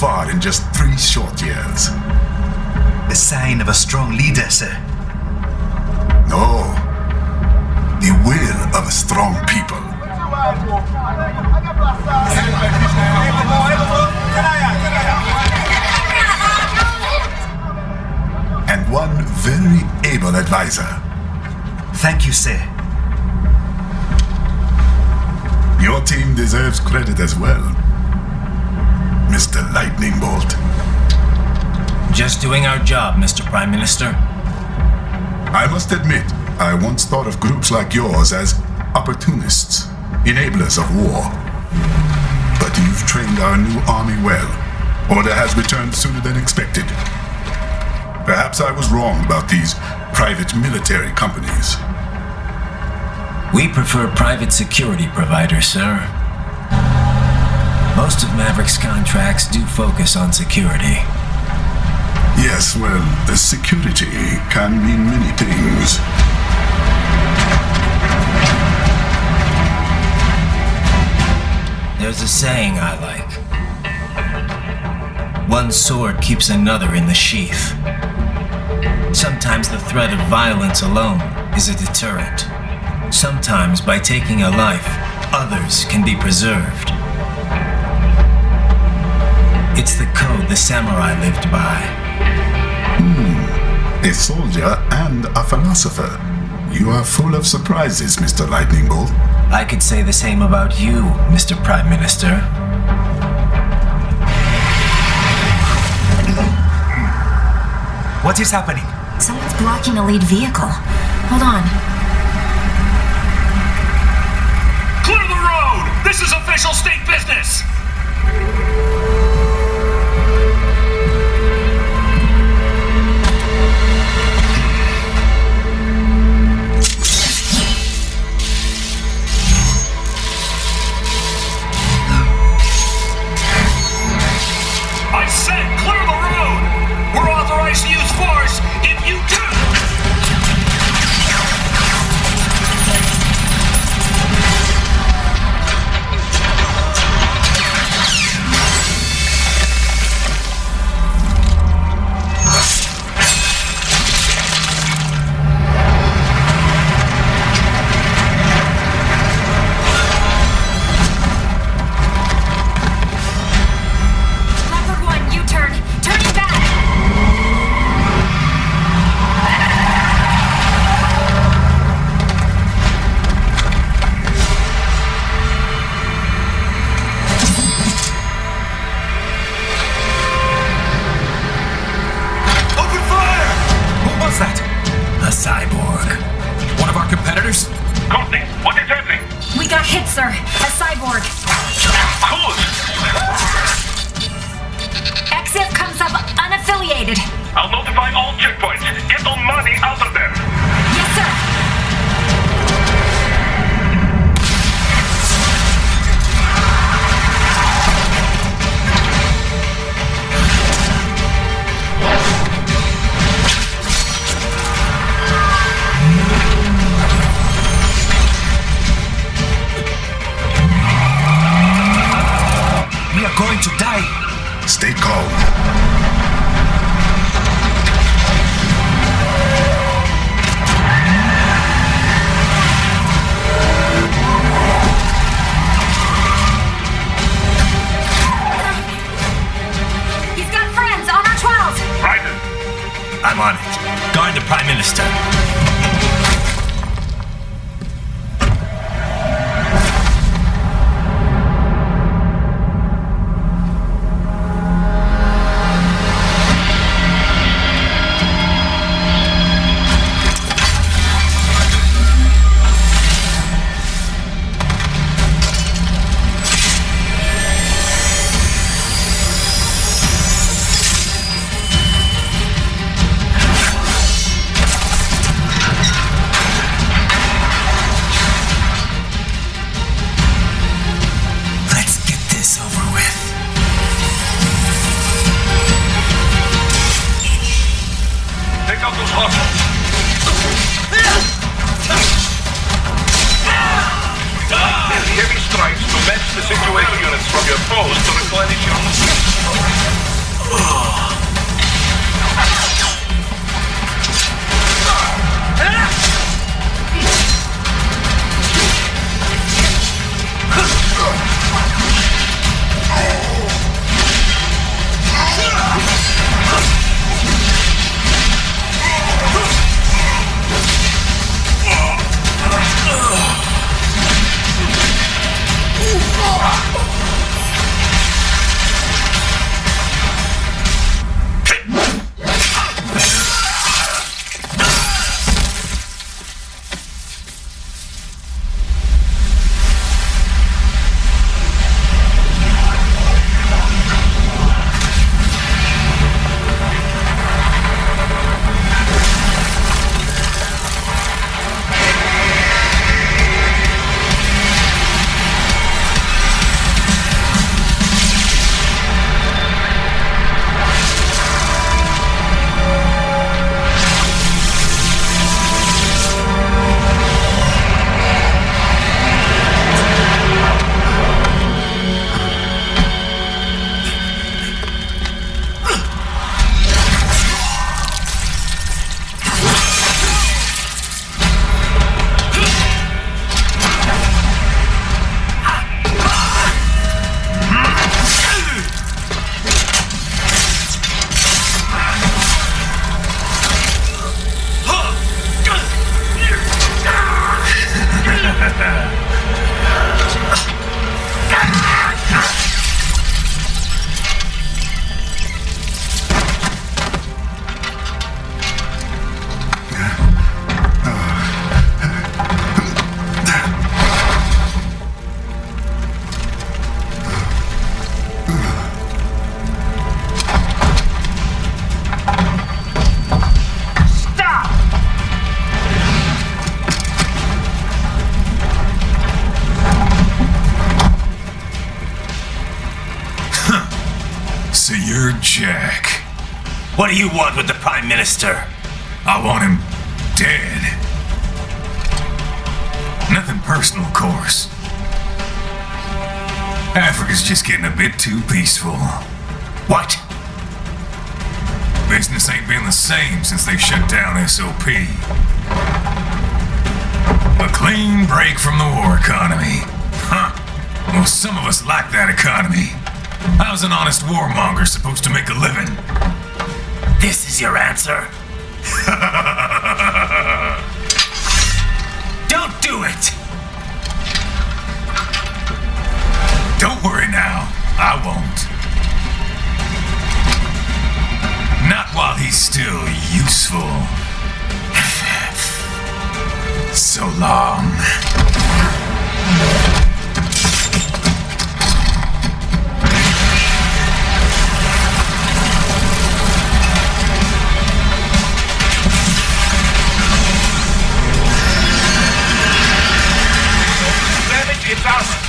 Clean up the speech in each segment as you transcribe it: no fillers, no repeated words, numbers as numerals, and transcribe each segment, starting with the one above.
far in just 3 short years. The sign of a strong leader, sir. No. The will of a strong people. And one very able advisor. Thank you, sir. Your team deserves credit as well, Mr. Lightning Bolt. Just doing our job, Mr. Prime Minister. I must admit, I once thought of groups like yours as opportunists, enablers of war. But you've trained our new army well. Order has returned sooner than expected. Perhaps I was wrong about these private military companies. We prefer private security providers, sir. Most of Maverick's contracts do focus on security. Yes, well, security can mean many things. There's a saying I like. One sword keeps another in the sheath. Sometimes the threat of violence alone is a deterrent. Sometimes by taking a life, others can be preserved. It's the code the samurai lived by. A soldier and a philosopher. You are full of surprises, Mr. Lightning Bolt. I could say the same about you, Mr. Prime Minister. What is happening? Someone's blocking a lead vehicle. Hold on. Clear the road! This is official state business! I said clear the road! We're authorized to use force if you do! Leopard 1, U-turn. Turning back. Open fire! Who was that? A cyborg. One of our competitors? Courtney, what is happening? We got hit, sir. A cyborg. Good! Exif comes up unaffiliated. I'll notify all checkpoints. Get on money out of them! Yes, sir. We are going to die. Stay calm. He's got friends on our 12s. Ryder, I'm on it. Guard the Prime Minister. Let's get this over with. take out those hostiles. Heavy strikes to match the situation units from your foes to replenish your... Jack. What do you want with the Prime Minister? I want him dead. Nothing personal, of course. Africa's just getting a bit too peaceful. What? Business ain't been the same since they shut down SOP. A clean break from the war economy. Huh. Well, some of us like that economy. How's an honest warmonger supposed to make a living? This is your answer? Don't do it! Don't worry now, I won't. Not while he's still useful. So long. It's ours.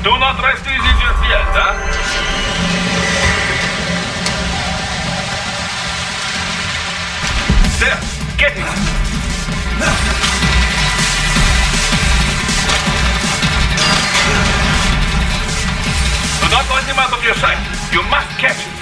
Do not rest easy just yet, huh? There, get him! Do not let him out of your sight. You must catch him.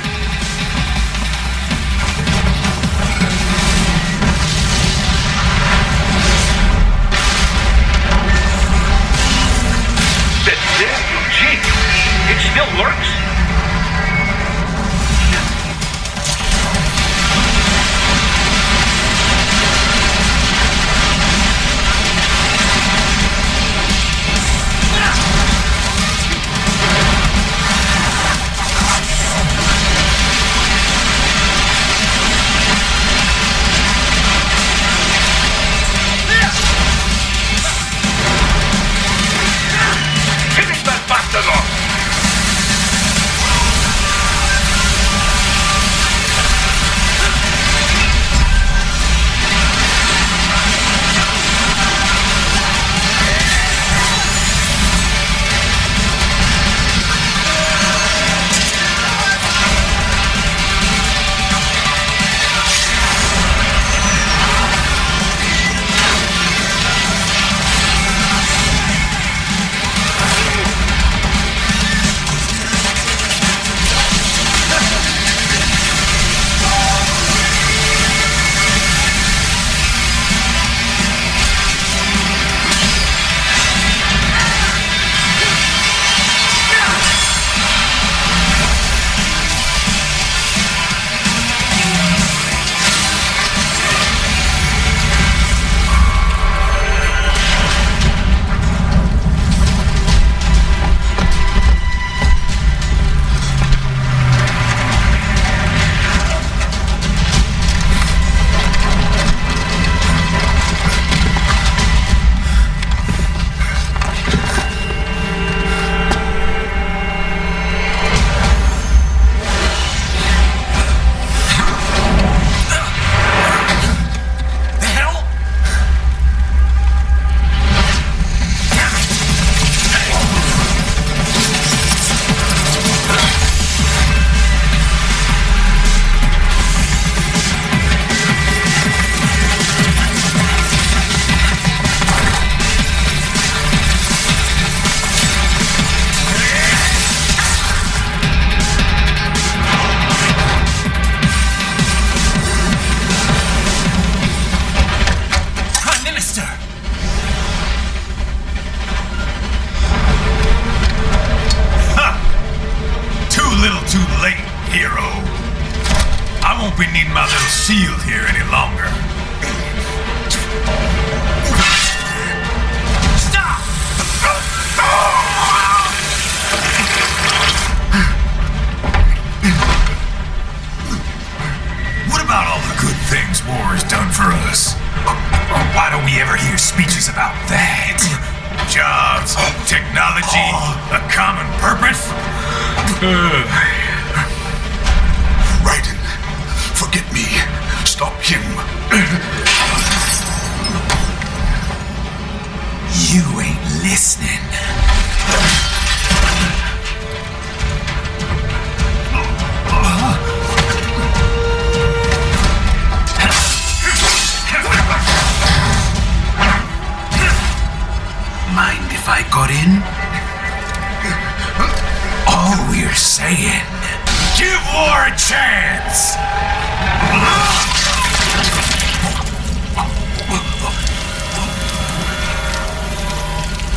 won't be needing my little shield here any longer. Stop! What about all the good things war has done for us? Why don't we ever hear speeches about that? Jobs, technology, a common purpose? Raiden, forget me. Stop him. You ain't listening. Mind if I got in? All we're saying, give war a chance!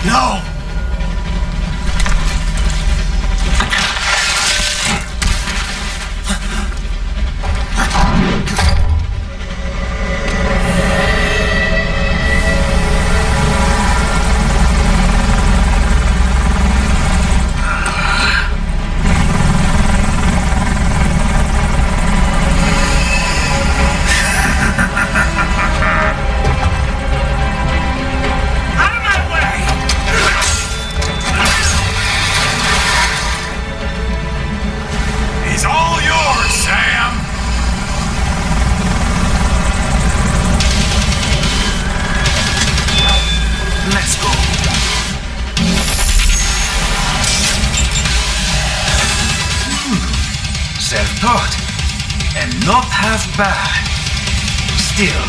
No! Self-taught, and not half bad. Still.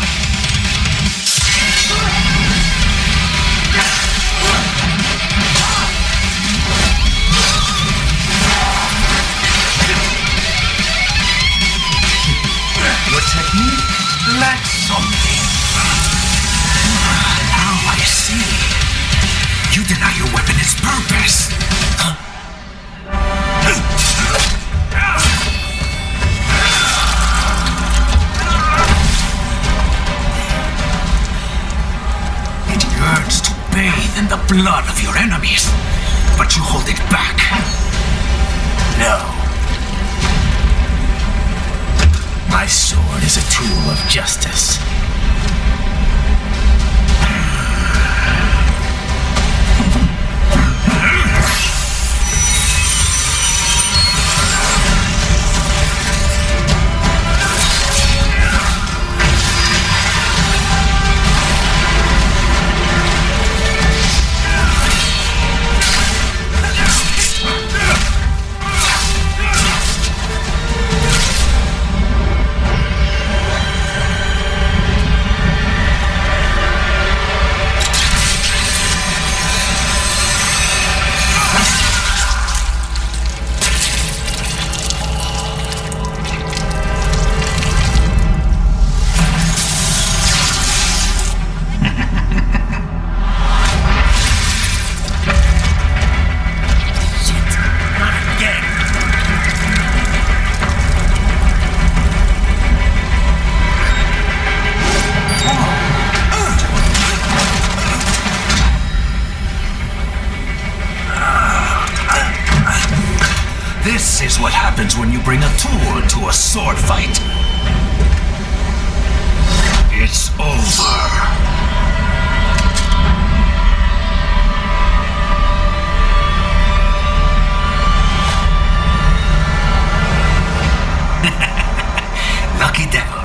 Your technique lacks something. Now I see. You deny your weapon its purpose. Bathe in the blood of your enemies, but you hold it back. No. My sword is a tool of justice. This is what happens when you bring a tool to a sword fight. It's over. Lucky devil.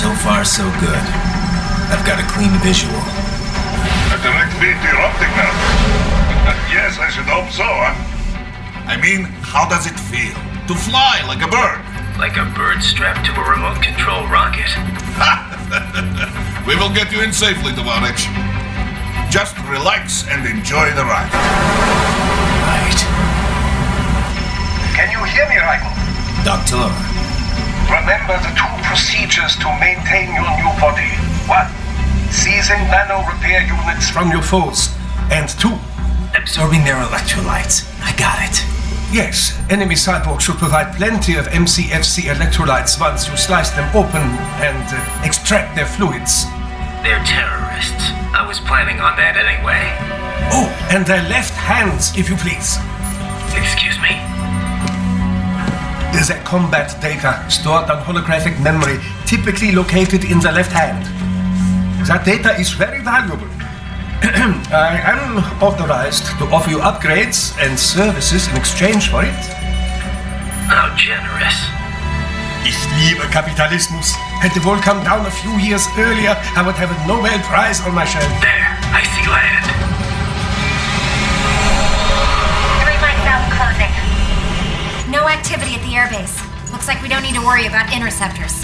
So far, so good. I've got a clean visual. A direct feed to your optic nerve. Yes, I should hope so, huh? I mean, how does it feel? To fly like a bird? Like a bird strapped to a remote control rocket. We will get you in safely, Tovarich. Just relax and enjoy the ride. Right. Can you hear me, Raiko? Doctor. Remember the two procedures to maintain your new body. 1. Seizing nano repair units from your foes. And 2. Absorbing their electrolytes. I got it. Yes, enemy cyborg should provide plenty of MCFC electrolytes once you slice them open and extract their fluids. They're terrorists. I was planning on that anyway. Oh, and their left hands, if you please. Excuse me? Is a combat data stored on holographic memory, typically located in the left hand. That data is very valuable. I am authorized to offer you upgrades and services in exchange for it. How generous. Ich liebe Kapitalismus. Hätte wohl come down a few years earlier, I would have a Nobel Prize on my shelf. There, I see land. 3 miles out closing. No activity at the airbase. Looks like we don't need to worry about interceptors.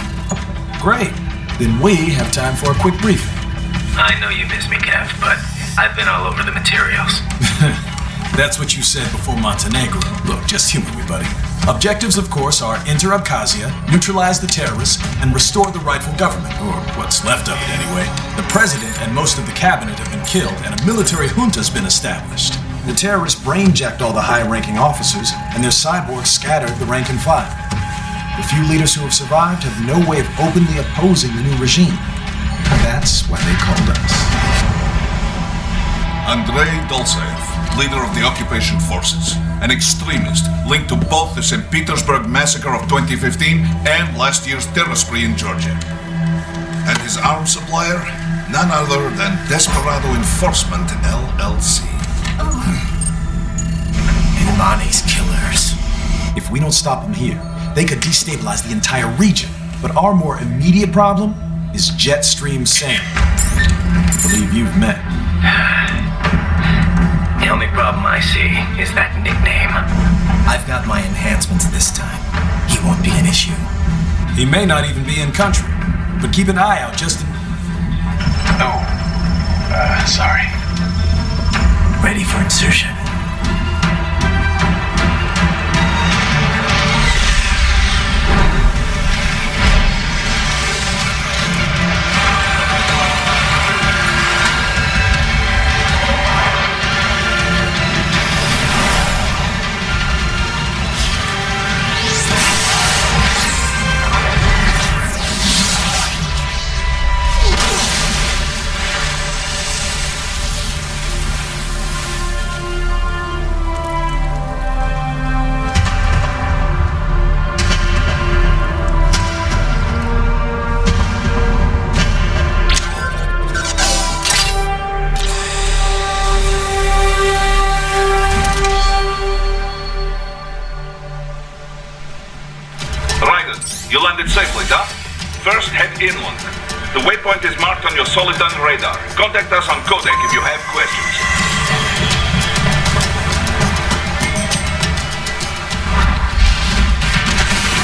Great. Then we have time for a quick briefing. I know you miss me, Kev, but I've been all over the materials. That's what you said before Montenegro. Look, just humor me, buddy. Objectives, of course, are enter Abkhazia, neutralize the terrorists, and restore the rightful government, or what's left of it anyway. The president and most of the cabinet have been killed, and a military junta's been established. The terrorists brain-jacked all the high-ranking officers, and their cyborgs scattered the rank and file. The few leaders who have survived have no way of openly opposing the new regime. That's why they called us. Andrei Dolzaev, leader of the occupation forces, an extremist linked to both the St. Petersburg massacre of 2015 and last year's terror spree in Georgia. And his arms supplier, none other than Desperado Enforcement LLC. Ilmani's killers. If we don't stop them here, they could destabilize the entire region. But our more immediate problem is Jetstream Sam. I believe you've met. The only problem I see is that nickname. I've got my enhancements this time. He won't be an issue. He may not even be in country, but keep an eye out just in... Oh, sorry. Ready for insertion. You landed safely, Duff. First, head inland. The waypoint is marked on your Soliton radar. Contact us on codec if you have questions.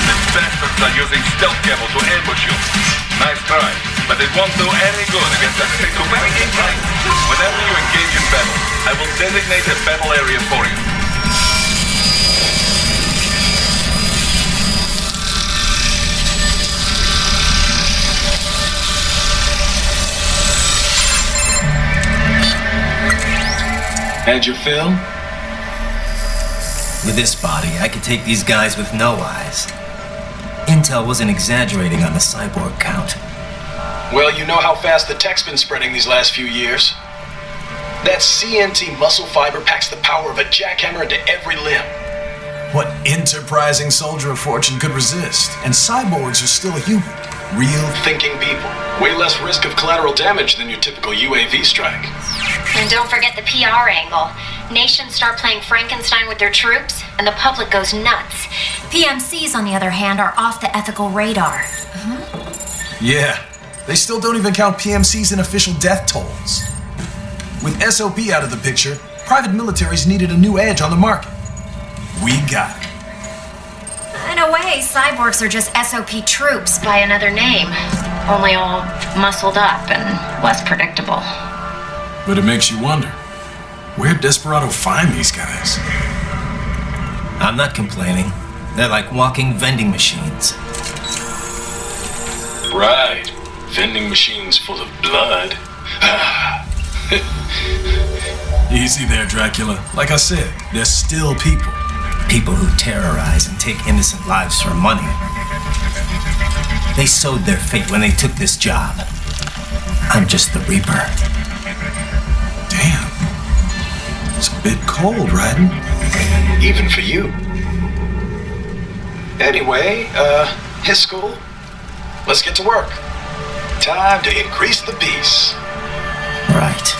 These bastards are using stealth cable to ambush you. Nice try, but it won't do any good against a Sekubari right. Whenever you engage in battle, I will designate a battle area for you. Had your fill? With this body, I could take these guys with no eyes. Intel wasn't exaggerating on the cyborg count. Well, you know how fast the tech's been spreading these last few years. That CNT muscle fiber packs the power of a jackhammer into every limb. What enterprising soldier of fortune could resist? And cyborgs are still human. Real Thinking people. Way less risk of collateral damage than your typical UAV strike. And don't forget the PR angle. Nations start playing Frankenstein with their troops, and the public goes nuts. PMCs, on the other hand, are off the ethical radar. Yeah, they still don't even count PMCs in official death tolls. With SOP out of the picture, private militaries needed a new edge on the market. We got it. In a way, cyborgs are just SOP troops by another name. Only all muscled up and less predictable. But it makes you wonder, where'd Desperado find these guys? I'm not complaining. They're like walking vending machines. Right. Vending machines full of blood. Easy there, Dracula. Like I said, they're still people. People who terrorize and take innocent lives for money. They sowed their fate when they took this job. I'm just the Reaper. Damn. It's a bit cold, Raiden. Even for you. Anyway, his school. Let's get to work. Time to increase the peace. Right.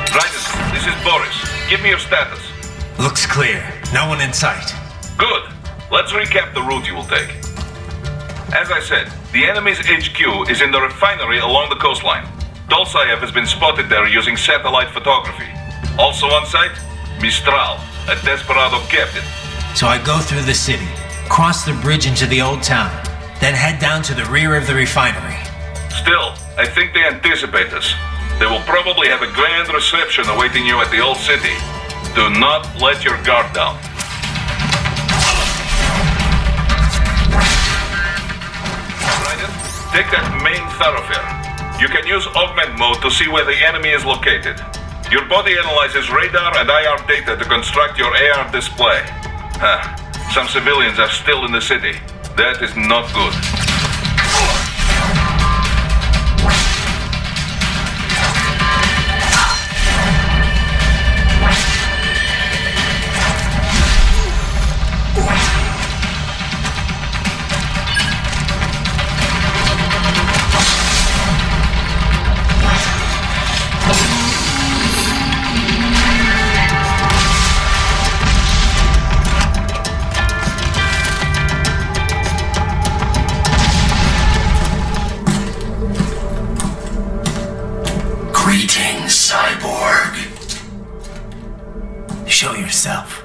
Raiden, this is Boris. Give me your status. Looks clear. No one in sight. Good. Let's recap the route you will take. As I said, the enemy's HQ is in the refinery along the coastline. Dolsaev has been spotted there using satellite photography. Also on site, Mistral, a Desperado captain. So I go through the city, cross the bridge into the old town, then head down to the rear of the refinery. Still, I think they anticipate us. They will probably have a grand reception awaiting you at the old city. Do not let your guard down. Raiden, take that main thoroughfare. You can use augment mode to see where the enemy is located. Your body analyzes radar and IR data to construct your AR display. Some civilians are still in the city. That is not good. Greetings, cyborg. Show yourself.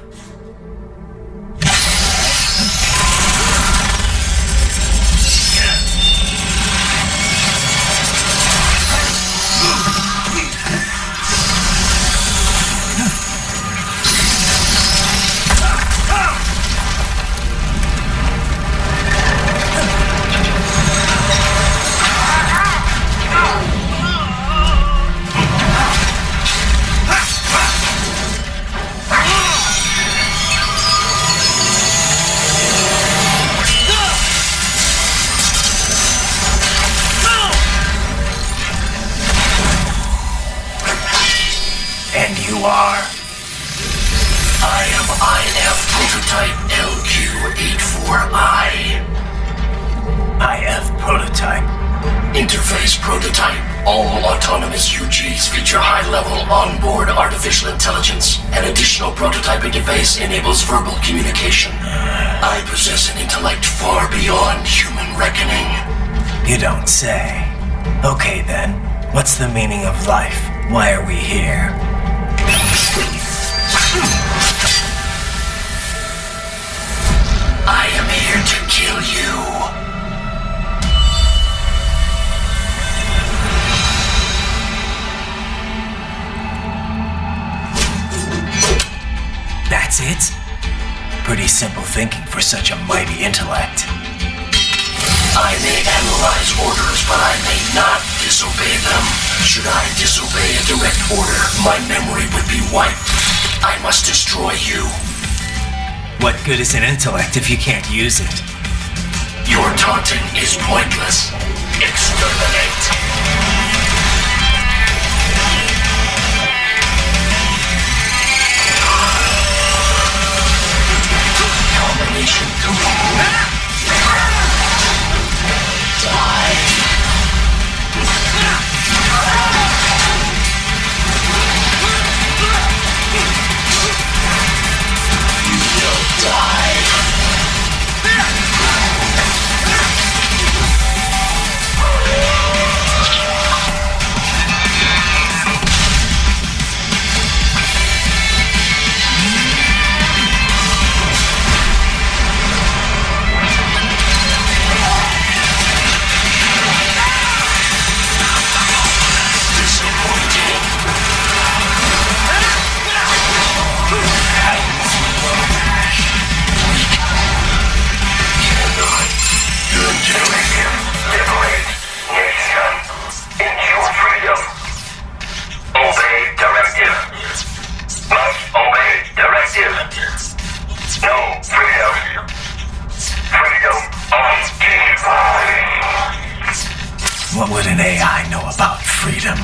And you are? I am IF Prototype LQ84I. IF Prototype. Interface Prototype. All autonomous UGs feature high-level onboard artificial intelligence. An additional prototyping device enables verbal communication. I possess an intellect far beyond human reckoning. You don't say. Okay then, what's the meaning of life? Why are we here? I am here to kill you. That's it? Pretty simple thinking for such a mighty intellect. I may analyze orders, but I may not disobey them. Should I disobey a direct order, my memory would be wiped. I must destroy you. What good is an intellect if you can't use it? Your taunting is pointless. Exterminate. Combination complete. Die. You will die. What would an AI know about freedom?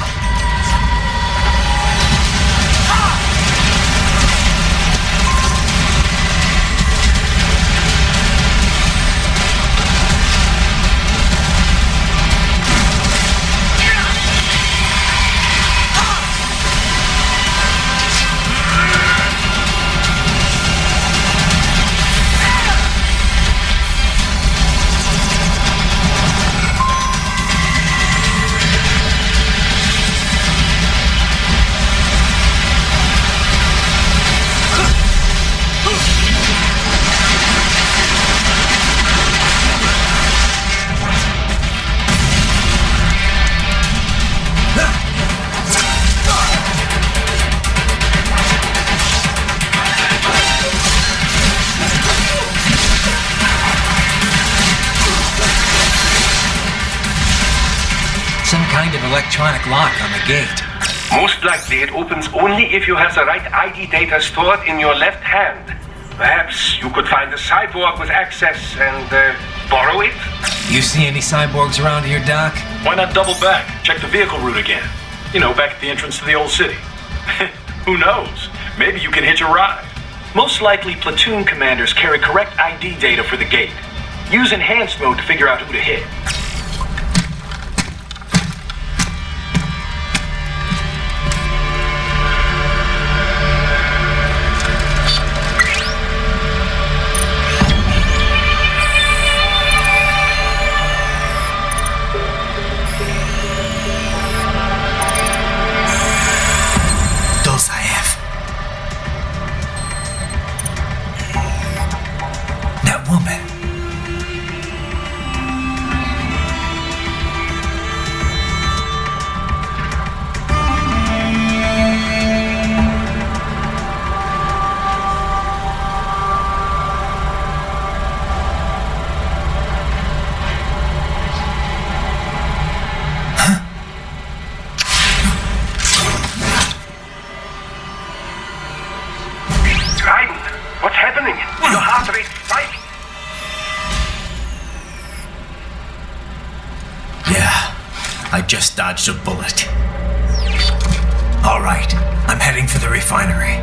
Electronic lock on the gate. Most likely it opens only if you have the right ID data stored in your left hand. Perhaps you could find a cyborg with access and borrow it? You see any cyborgs around here, Doc? Why not double back? Check the vehicle route again. You know, back at the entrance to the old city. Who knows? Maybe you can hitch a ride. Most likely platoon commanders carry correct ID data for the gate. Use enhanced mode to figure out who to hit. Just dodged a bullet. All right, I'm heading for the refinery.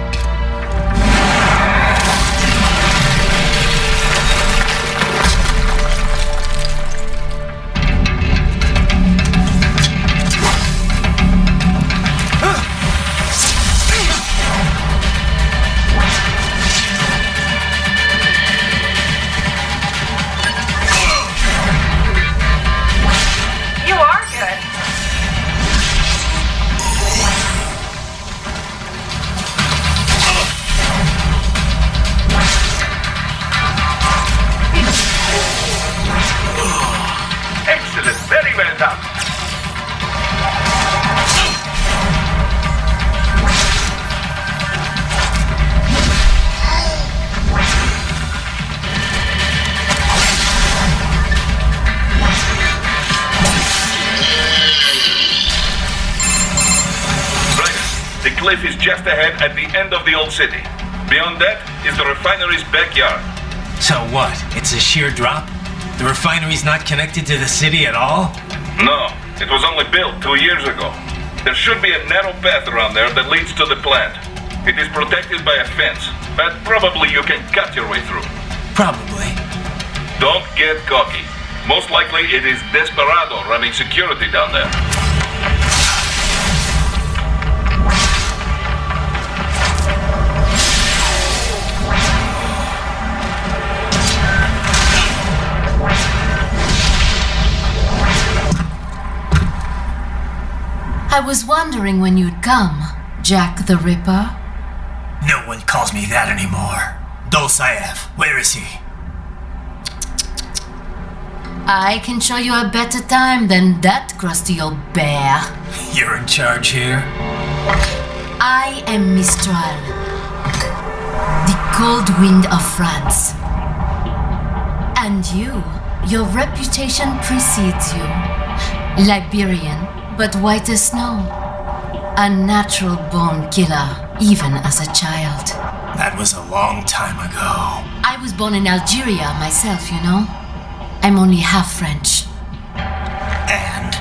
The cliff is just ahead at the end of the old city. Beyond that is the refinery's backyard. So what? It's a sheer drop? The refinery's not connected to the city at all? No, it was only built 2 years ago. There should be a narrow path around there that leads to the plant. It is protected by a fence, but probably you can cut your way through. Probably. Don't get cocky. Most likely it is Desperado running security down there. I was wondering when you'd come, Jack the Ripper. No one calls me that anymore. Dolsaev, where is he? I can show you a better time than that crusty old bear. You're in charge here? I am Mistral, the cold wind of France. And your reputation precedes you. Liberian, but white as snow. A natural-born killer, even as a child. That was a long time ago. I was born in Algeria myself, you know. I'm only half French. And?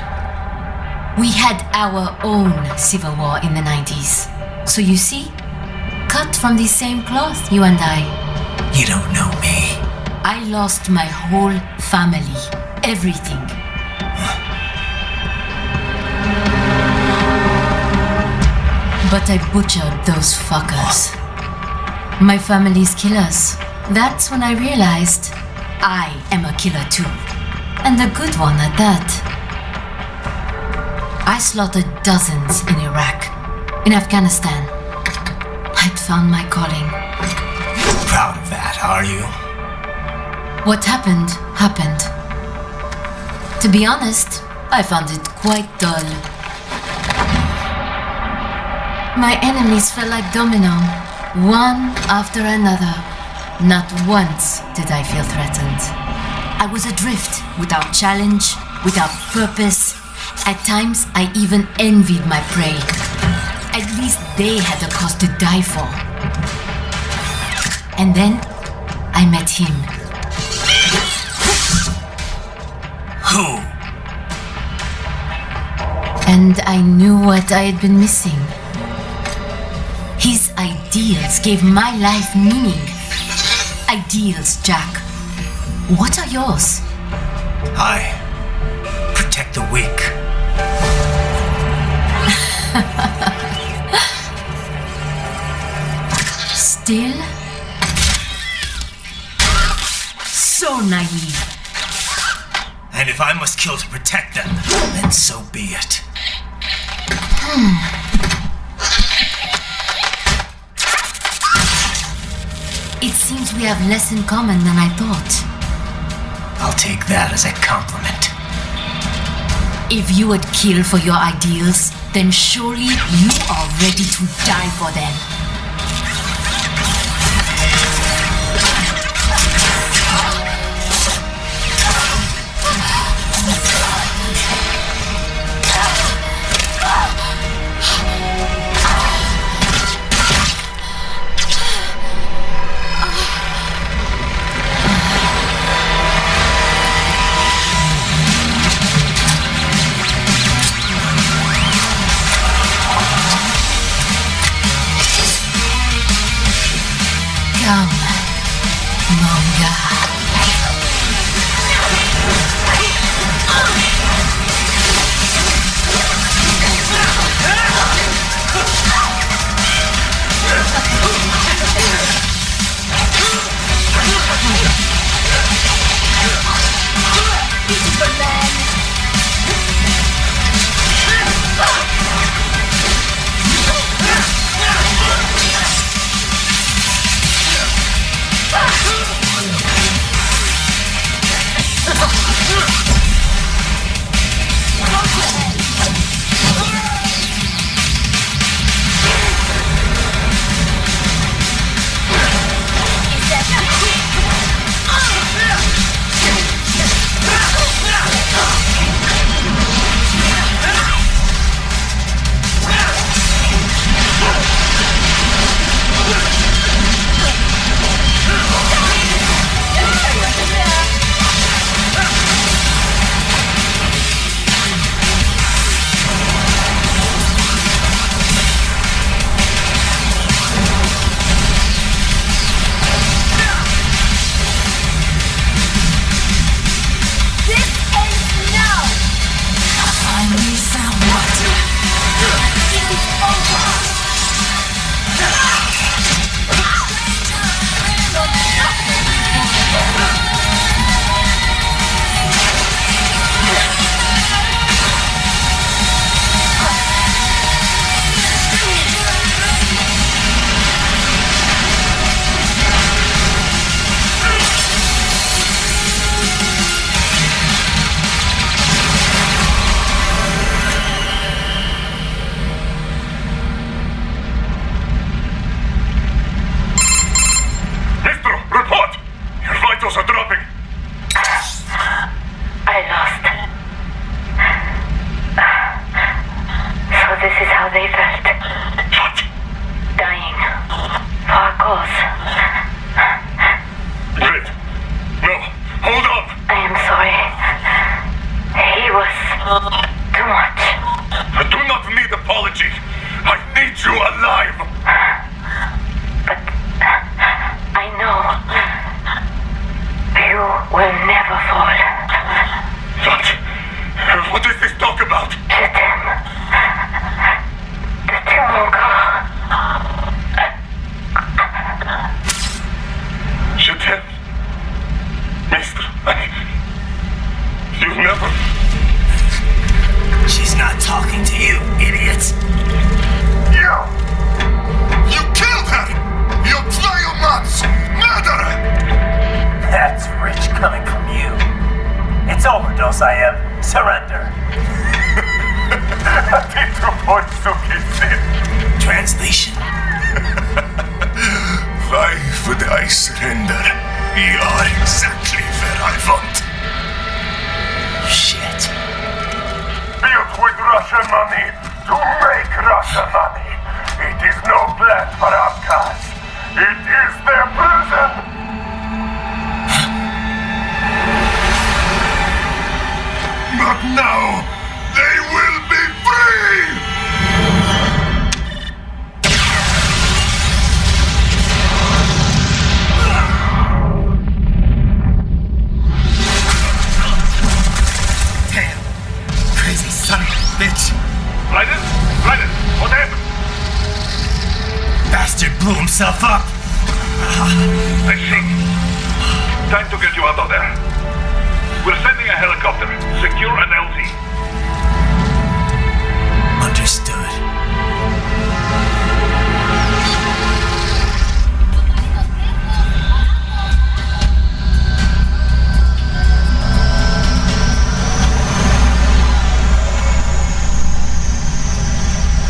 We had our own civil war in the 90s. So you see, cut from the same cloth, you and I. You don't know me. I lost my whole family. Everything. But I butchered those fuckers. My family's killers. That's when I realized I am a killer too. And a good one at that. I slaughtered dozens in Iraq, in Afghanistan. I'd found my calling. Proud of that, are you? What happened, happened. To be honest, I found it quite dull. My enemies fell like domino, one after another. Not once did I feel threatened. I was adrift, without challenge, without purpose. At times, I even envied my prey. At least they had a cause to die for. And then, I met him. Who? And I knew what I had been missing. His ideals gave my life meaning. Ideals, Jack. What are yours? I protect the weak. Still? So naive. And if I must kill to protect them, then so be it. It seems we have less in common than I thought. I'll take that as a compliment. If you would kill for your ideals, then surely you are ready to die for them. Saev. Surrender. Translation? Why would I surrender? You are exactly where I want. Shit. Built with Russian money to make Russian money. It is no plan for outcasts. It is their prison. But now, they will be free! Damn! Crazy son of a bitch! Raiden? Raiden, what happened? Bastard blew himself up! I see. Time to get you out of there. We're sending a helicopter. Secure an LZ. Understood.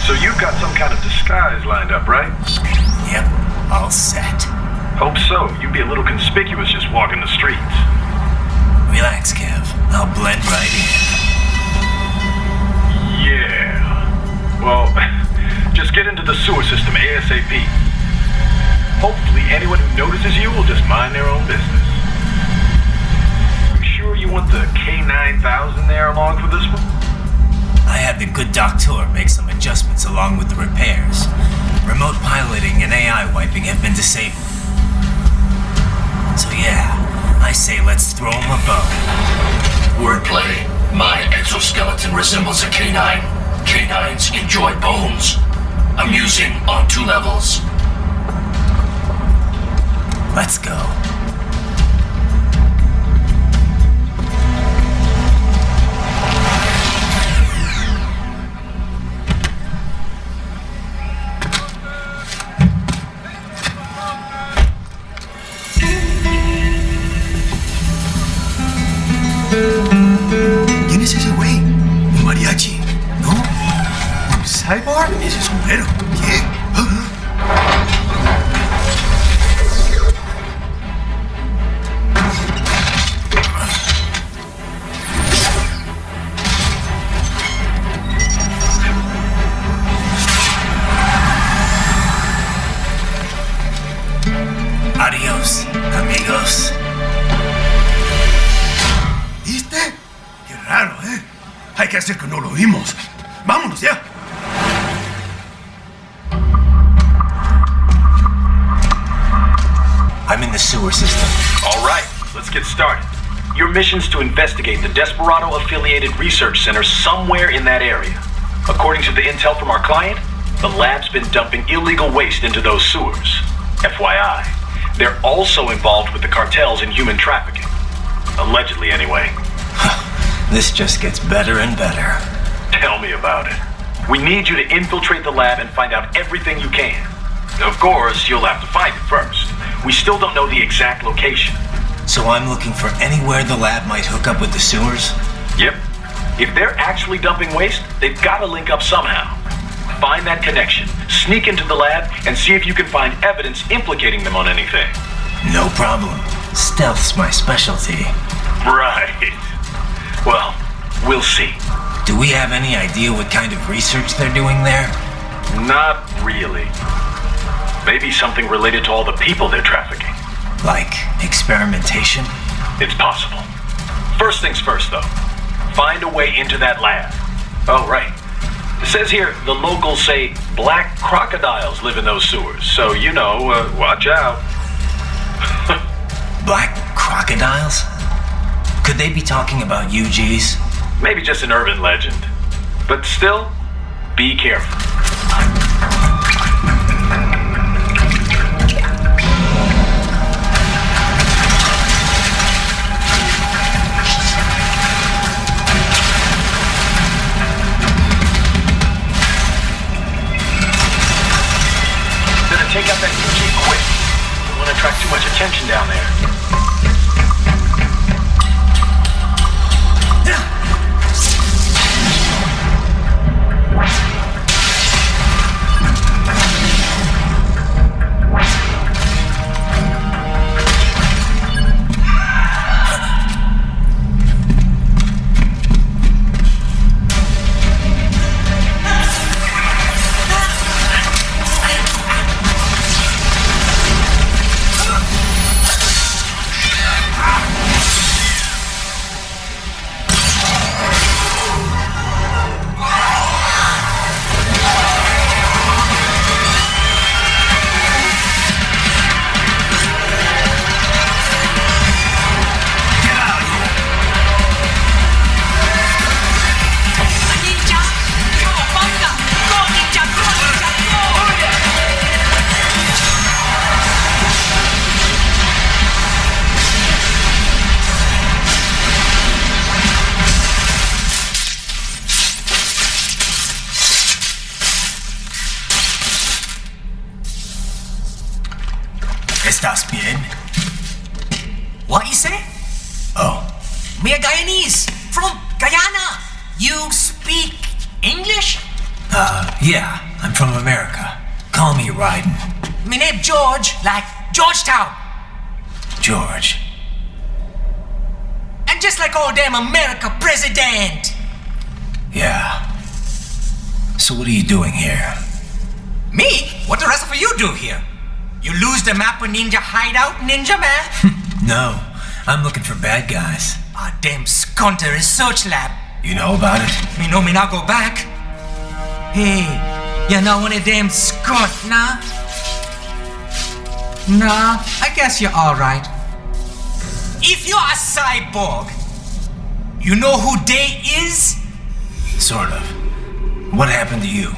So you've got some kind of disguise lined up, right? Yep, all set. Hope so. You'd be a little conspicuous just walking the streets. Relax, Kev. I'll blend right in. Yeah. Well, just get into the sewer system ASAP. Hopefully anyone who notices you will just mind their own business. You sure you want the K9000 there along for this one? I had the good doctor make some adjustments along with the repairs. Remote piloting and AI wiping have been disabled. So yeah, I say let's throw him a bone. Wordplay. My exoskeleton resembles a canine. Canines enjoy bones. Amusing on 2 levels. Let's go. ¿Quién es ese güey? ¿Un mariachi? ¿No? ¿Un cyborg? Ese sombrero. ¿Qué? Adiós, amigos. ¿Viste? Qué raro, ¿eh? Hay que hacer que no lo vimos. ¡Vámonos ya! I'm in the sewer system. All right, let's get started. Your mission's to investigate the Desperado-affiliated research center somewhere in that area. According to the intel from our client, the lab's been dumping illegal waste into those sewers. FYI, they're also involved with the cartels in human trafficking. Allegedly, anyway. This just gets better and better. Tell me about it. We need you to infiltrate the lab and find out everything you can. Of course, you'll have to find it first. We still don't know the exact location. So I'm looking for anywhere the lab might hook up with the sewers? Yep. If they're actually dumping waste, they've got to link up somehow. Find that connection, sneak into the lab, and see if you can find evidence implicating them on anything. No problem. Stealth's my specialty. Right. Well, we'll see. Do we have any idea what kind of research they're doing there? Not really. Maybe something related to all the people they're trafficking. Like experimentation? It's possible. First things first, though. Find a way into that lab. Oh, right. It says here the locals say black crocodiles live in those sewers, so, you know, watch out. Black crocodiles? Could they be talking about UGs? Maybe just an urban legend. But still, be careful. Take out that UG quick. Don't want to attract too much attention down there. Yeah. What you say? Oh. Me a Guyanese from Guyana. You speak English? Yeah. I'm from America. Call me Ryden. Me name George, like Georgetown. George. And just like all damn America president. Yeah. So what are you doing here? Me? What the rest of you do here? You lose the map of Ninja Hideout, Ninja Man? No, I'm looking for bad guys. Ah, damn skunter research lab. You know about it? Me know me not go back. Hey, you know one of them skunt, nah? Nah, I guess you're alright. If you're a cyborg, you know who they is? Sort of. What happened to you?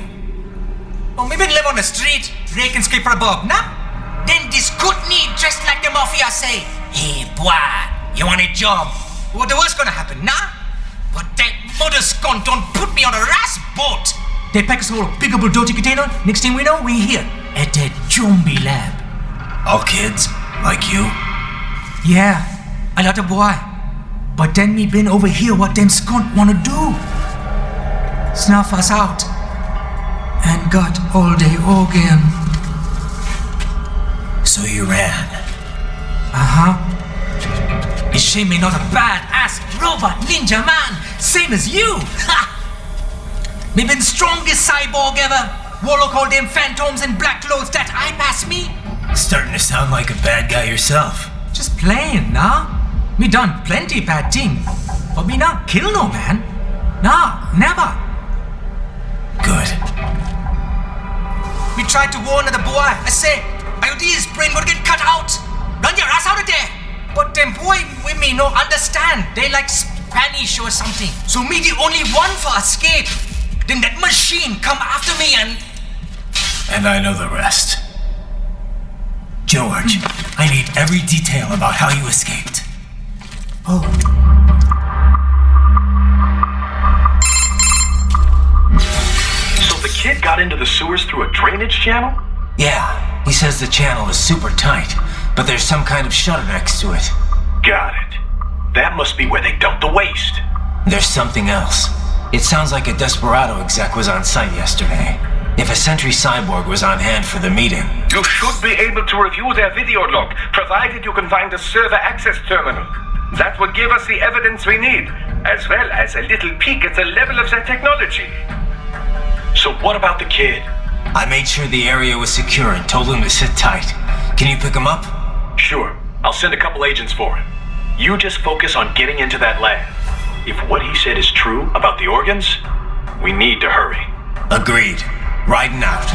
Oh, maybe live on the street, rake and scrape for a bob, nah? Then this kootenai dressed like the mafia say, hey boy, you want a job? What the worst gonna happen, nah? But that mother scunt don't put me on a ras boat. They pack us all a big old dirty container. Next thing we know, we're here at that zombie lab. All kids? Like you? Yeah, a lot of boy. But then me been over here what them scunt wanna do. Snuff us out. And got all the organ. So you ran? Uh-huh. You shame me not a bad-ass robot ninja man, same as you! Ha! Me been strongest cyborg ever. Warlock all them phantoms in black clothes that eye pass me. Starting to sound like a bad guy yourself. Just playing, nah? Me done plenty bad thing, but me not kill no man. Nah, never. Good. Me tried to warn the boy. I say, IOD's brain would get cut out. Run your ass out of there. But them boy with me no understand. They like Spanish or something. So me the only one for escape. Then that machine come after me and... And I know the rest. George, I need every detail about how you escaped. Oh. So the kid got into the sewers through a drainage channel? Yeah, he says the channel is super tight, but there's some kind of shutter next to it. Got it. That must be where they dumped the waste. There's something else. It sounds like a Desperado exec was on site yesterday. If a Sentry Cyborg was on hand for the meeting. You should be able to review their video log, provided you can find the server access terminal. That will give us the evidence we need, as well as a little peek at the level of their technology. So what about the kid? I made sure the area was secure and told him to sit tight. Can you pick him up? Sure. I'll send a couple agents for him. You just focus on getting into that lab. If what he said is true about the organs, we need to hurry. Agreed. Riding out.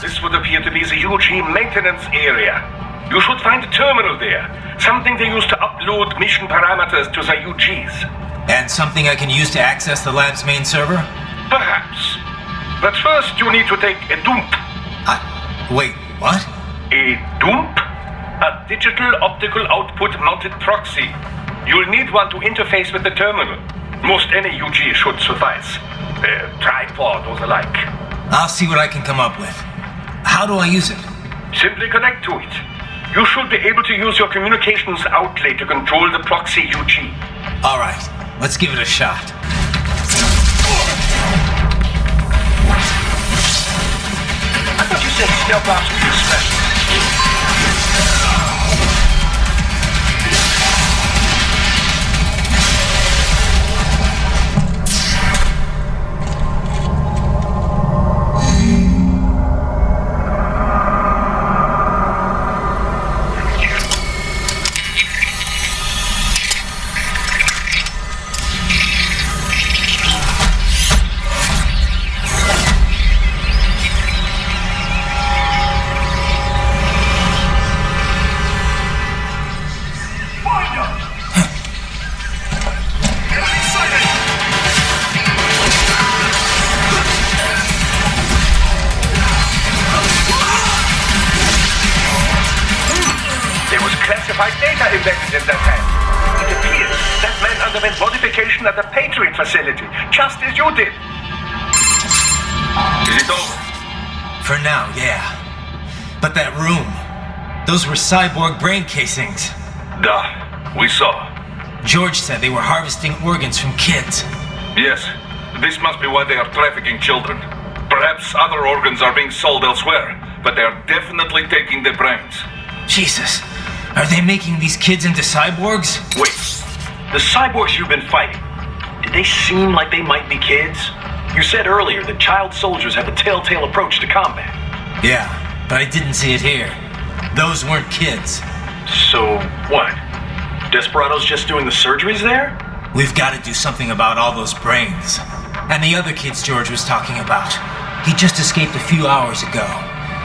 This would appear to be the UG maintenance area. You should find a terminal there. Something they use to upload mission parameters to the UGs. And something I can use to access the lab's main server? Perhaps. But first you need to take a dump. Wait, what? A dump? A digital optical output mounted proxy. You'll need one to interface with the terminal. Most any UG should suffice. A tripod or the like. I'll see what I can come up with. How do I use it? Simply connect to it. You should be able to use your communications outlet to control the proxy UG. All right, let's give it a shot. I thought you said stealth ops were your specialty. classified data embedded in that hand. It appears that man underwent modification at the Patriot facility, just as you did. Is it over? For now, yeah. But that room, those were cyborg brain casings. Duh, we saw. George said they were harvesting organs from kids. Yes, this must be why they are trafficking children. Perhaps other organs are being sold elsewhere, but they are definitely taking the brains. Jesus, are they making these kids into cyborgs? Wait, the cyborgs you've been fighting, did they seem like they might be kids? You said earlier that child soldiers have a telltale approach to combat. Yeah, but I didn't see it here. Those weren't kids. So, what? Desperado's just doing the surgeries there? We've got to do something about all those brains. And the other kids George was talking about. He just escaped a few hours ago.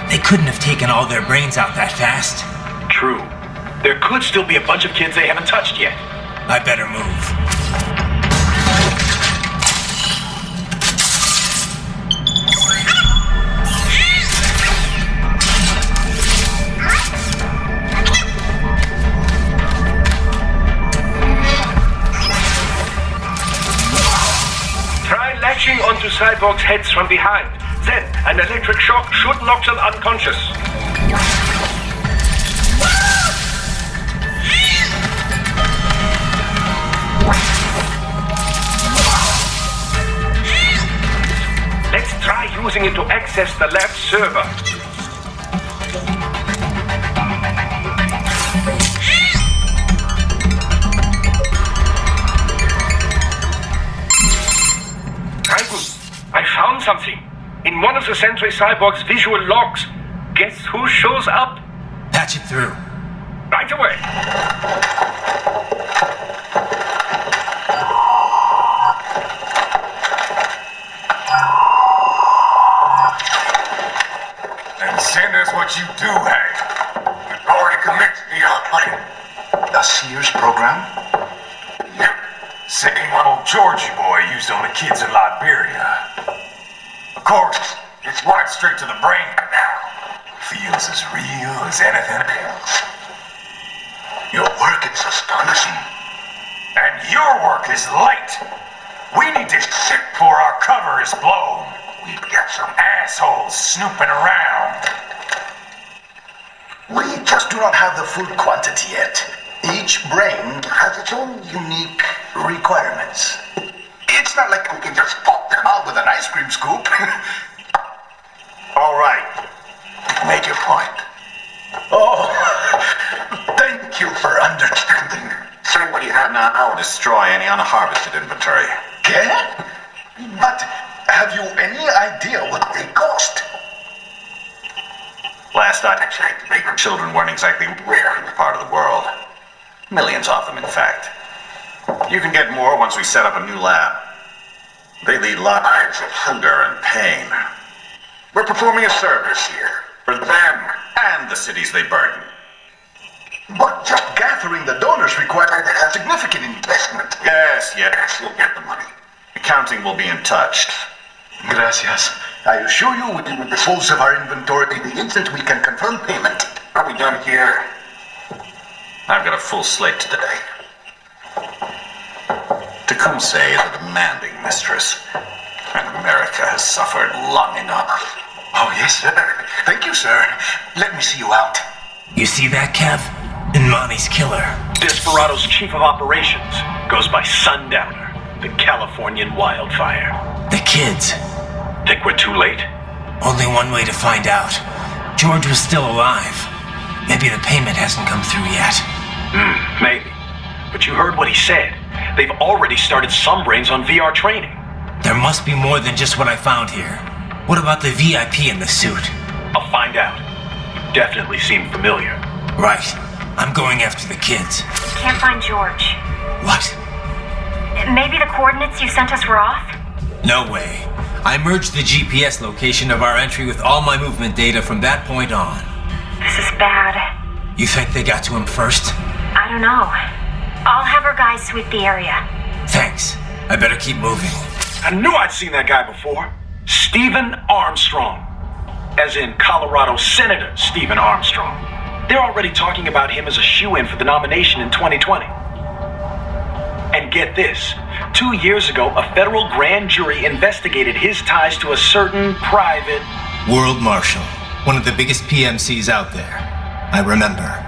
They couldn't have taken all their brains out that fast. True. There could still be a bunch of kids they haven't touched yet. I better move. Latching onto cyborgs' heads from behind. Then, an electric shock should knock them unconscious. Let's try using it to access the lab server. I found something. In one of the Sentry Cyborg's visual logs. Guess who shows up? Patch it through. Right away. And send us what you do have. We've already commenced the output. The Sears program? Yep. Same one old Georgie boy used on the kids in Liberia. Of course, it's right straight to the brain canal. Feels as real as anything else. Your work is astonishing. And your work is light. We need this shit before our cover is blown. We've got some assholes snooping around. We just do not have the full quantity yet. Each brain has its own unique requirements. It's not like we can just pop them out with an ice cream scoop. All right. Make your point. Oh, thank you for understanding. Say what you have now, I will destroy any unharvested inventory. Can? But have you any idea what they cost? Last I checked, children weren't exactly rare in this part of the world. Millions of them, in fact. You can get more once we set up a new lab. They lead lives of hunger and pain. We're performing a service here. For them and the cities they burden. But just gathering the donors required a significant investment. Yes, you'll get the money. Accounting will be in touch. Gracias. I assure you we will dispose of our inventory the instant we can confirm payment. Are we done here? I've got a full slate today. Tecumseh is a demanding mistress, and America has suffered long enough. Oh, yes, sir. Thank you, sir. Let me see you out. You see that, Kev? Imani's killer. Desperado's chief of operations goes by Sundowner, the Californian wildfire. The kids. Think we're too late? Only one way to find out. George was still alive. Maybe the payment hasn't come through yet. Maybe. But you heard what he said. They've already started some brains on VR training. There must be more than just what I found here. What about the VIP in the suit? I'll find out. You definitely seem familiar. Right. I'm going after the kids. Can't find George. What? Maybe the coordinates you sent us were off? No way. I merged the GPS location of our entry with all my movement data from that point on. This is bad. You think they got to him first? I don't know. I'll have our guys sweep the area. Thanks. I better keep moving. I knew I'd seen that guy before. Stephen Armstrong. As in Colorado Senator Stephen Armstrong. They're already talking about him as a shoo-in for the nomination in 2020. And get this, 2 years ago, a federal grand jury investigated his ties to a certain private... World Marshal, one of the biggest PMCs out there. I remember.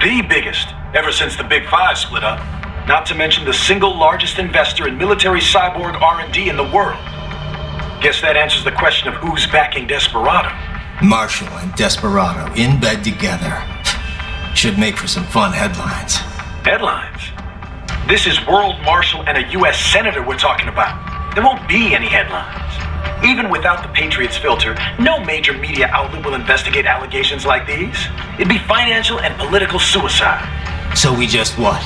The biggest, ever since the Big Five split up. Not to mention the single largest investor in military cyborg R&D in the world. Guess that answers the question of who's backing Desperado. Marshall and Desperado in bed together. Should make for some fun headlines. Headlines? This is World Marshal and a U.S. Senator we're talking about. There won't be any headlines. Even without the Patriots filter, no major media outlet will investigate allegations like these. It'd be financial and political suicide. So we just what?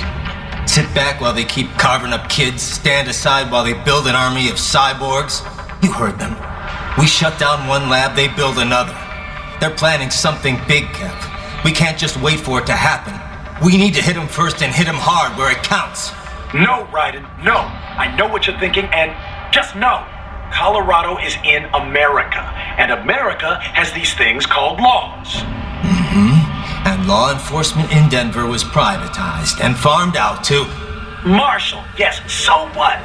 Sit back while they keep carving up kids, stand aside while they build an army of cyborgs? You heard them. We shut down one lab, they build another. They're planning something big, Kev. We can't just wait for it to happen. We need to hit them first and hit them hard where it counts. No, Raiden, no. I know what you're thinking, and just know. Colorado is in America, and America has these things called laws. Mm-hmm. And law enforcement in Denver was privatized and farmed out to... Marshall, yes, so what?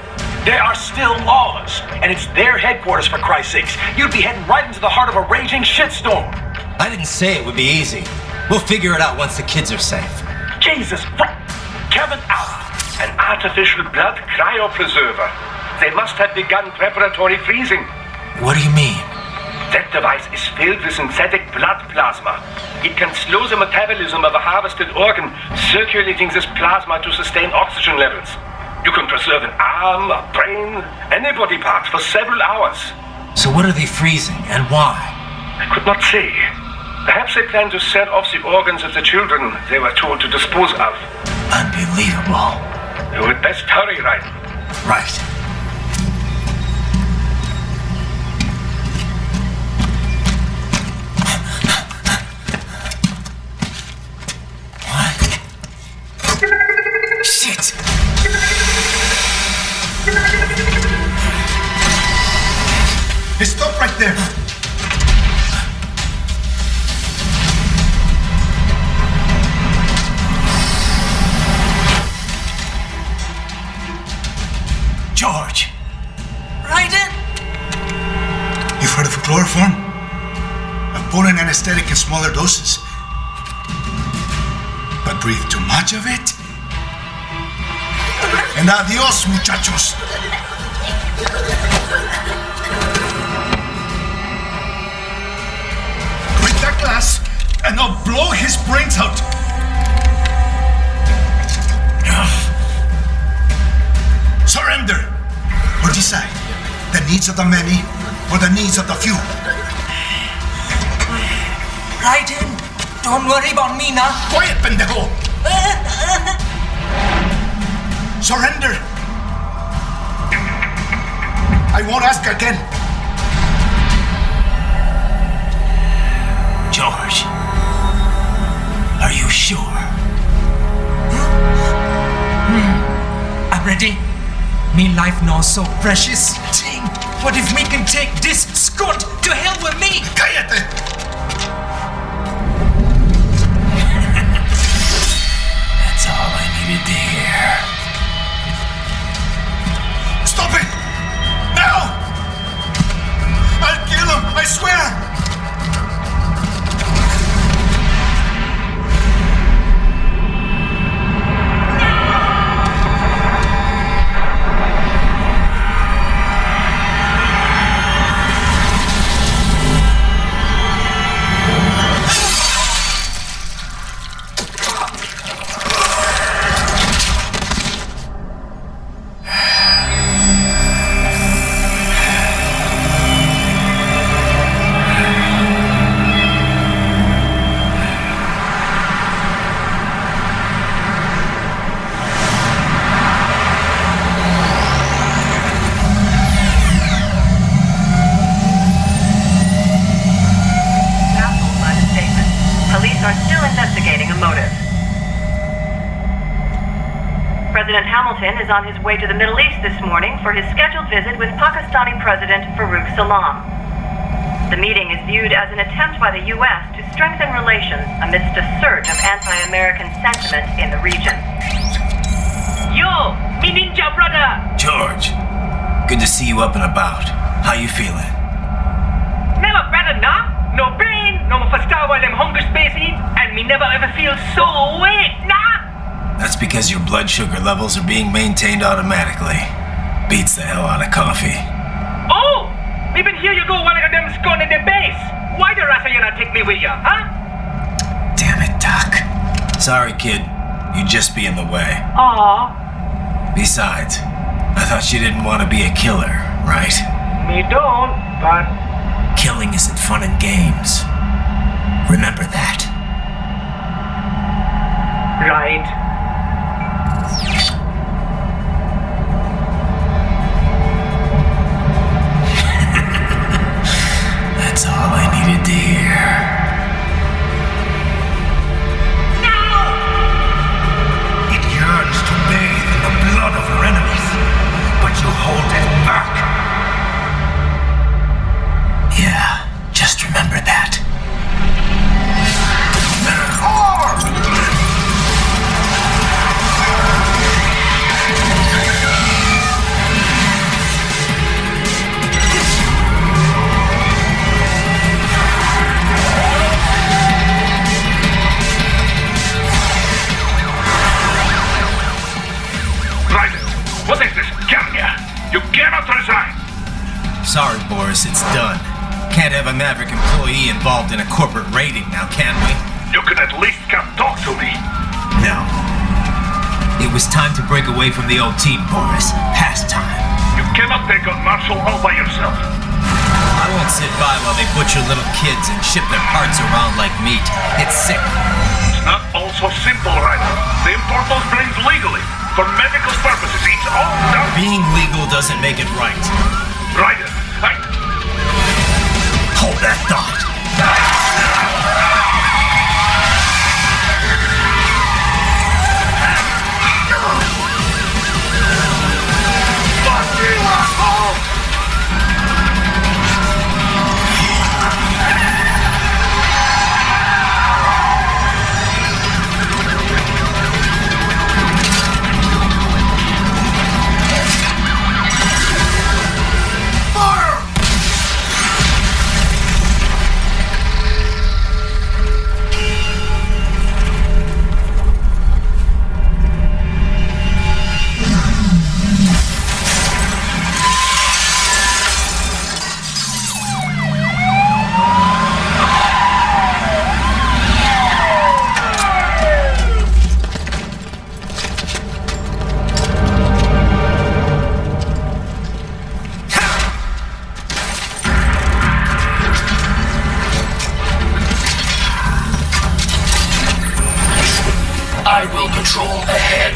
There are still laws, and it's their headquarters, for Christ's sakes. You'd be heading right into the heart of a raging shitstorm. I didn't say it would be easy. We'll figure it out once the kids are safe. Jesus, Kevin out. An artificial blood cryopreserver. They must have begun preparatory freezing. What do you mean? That device is filled with synthetic blood plasma. It can slow the metabolism of a harvested organ, circulating this plasma to sustain oxygen levels. You can preserve an arm, a brain, any body part for several hours. So what are they freezing, and why? I could not say. Perhaps they plan to set off the organs of the children they were told to dispose of. Unbelievable. You had best hurry, Raiden. Right. Shit! Hey, stop right there! George! Raiden! You've heard of chloroform? A potent anesthetic in smaller doses. But breathe too much of it? And adios, muchachos! Break that glass, and I'll blow his brains out! Surrender! Or decide, the needs of the many, or the needs of the few. Raiden, don't worry about me now. Quiet, pendejo! Surrender! I won't ask again. George, are you sure? I'm ready. Me life now so precious. What if we can take this skunt to hell with me? Cállate! That's all I needed to hear. Stop it! Now! I'll kill him, I swear! President Hamilton is on his way to the Middle East this morning for his scheduled visit with Pakistani President Farouk Salam. The meeting is viewed as an attempt by the U.S. to strengthen relations amidst a surge of anti-American sentiment in the region. Yo, me ninja brother! George, good to see you up and about. How you feeling? Never better, nah? No pain, no more fast while them hunger space eat, and me never ever feel so awake, nah? That's because your blood sugar levels are being maintained automatically. Beats the hell out of coffee. Oh! Me been here you go while I got them scone in the base. Why the rest of you not take me with you, huh? Damn it, Doc. Sorry, kid. You'd just be in the way. Aw. Besides, I thought you didn't want to be a killer, right? Me don't, but... Killing isn't fun and games. Remember that. Right. That's all I needed to hear. No! It yearns to bathe in the blood of your enemies, but you hold it back. Yeah, just remember that. What is this, Kenya? You cannot resign! Sorry, Boris, it's done. Can't have a Maverick employee involved in a corporate raiding now, can we? You can at least come talk to me. No. It was time to break away from the old team, Boris. Past time. You cannot take on Marshall all by yourself. I won't sit by while they butcher little kids and ship their parts around like meat. It's sick. It's not all so simple, Ryder. They import those brains legally. For medical purposes, it's all done. Being legal doesn't make it right. Ryder, Hold that thought. Fuck you, asshole! I will patrol ahead.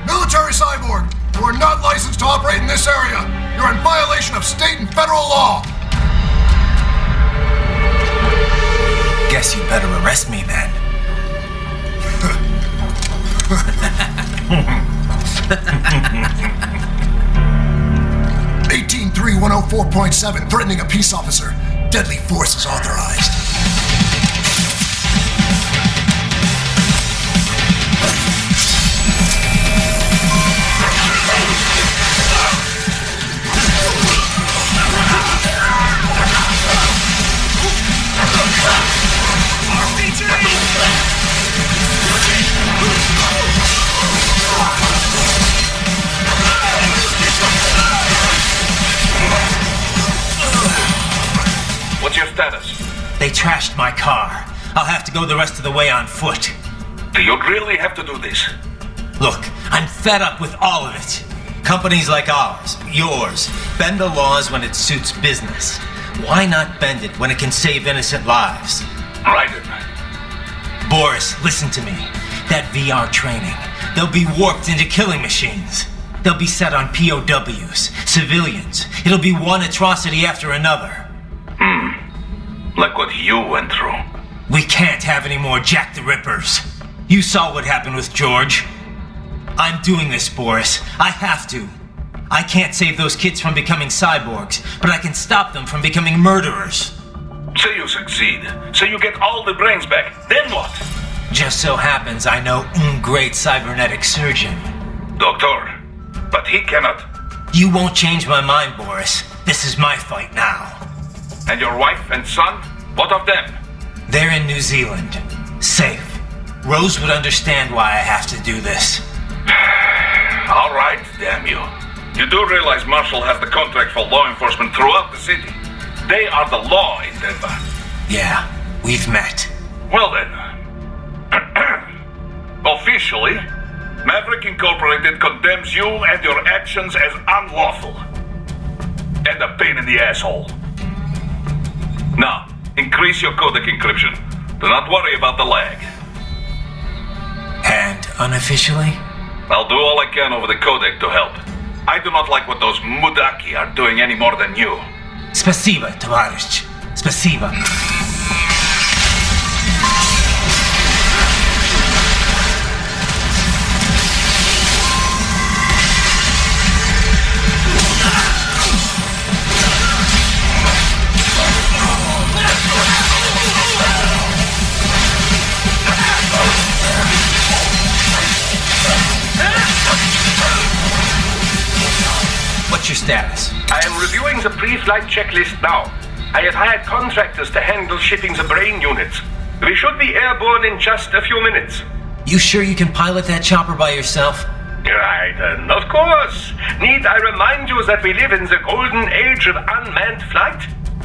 Military cyborg, you are not licensed to operate in this area. You're in violation of state and federal law. Guess you better arrest me then. 183-104.7, threatening a peace officer. Deadly force is authorized. What's your status? They trashed my car. I'll have to go the rest of the way on foot. Do you really have to do this? Look, I'm fed up with all of it. Companies like ours, yours, bend the laws when it suits business. Why not bend it when it can save innocent lives? Ryder. Boris, listen to me. That VR training, they'll be warped into killing machines. They'll be set on POWs, civilians. It'll be one atrocity after another. Like what you went through. We can't have any more Jack the Rippers. You saw what happened with George. I'm doing this, Boris. I have to. I can't save those kids from becoming cyborgs, but I can stop them from becoming murderers. Say you succeed. Say you get all the brains back. Then what? Just so happens I know un great cybernetic surgeon. Doctor. But he cannot. You won't change my mind, Boris. This is my fight now. And your wife and son? What of them? They're in New Zealand. Safe. Rose would understand why I have to do this. All right, damn you. You do realize Marshall has the contract for law enforcement throughout the city. They are the law in Denver. Yeah, we've met. Well then. Officially, Maverick Incorporated condemns you and your actions as unlawful. And a pain in the asshole. Now, increase your codec encryption. Do not worry about the lag. And unofficially? I'll do all I can over the codec to help. I do not like what those Mudaki are doing any more than you. Спасибо, товарищ. Спасибо. What's your status? I am reviewing the pre-flight checklist now. I have hired contractors to handle shipping the brain units. We should be airborne in just a few minutes. You sure you can pilot that chopper by yourself? Right, of course. Need I remind you that we live in the golden age of unmanned flight?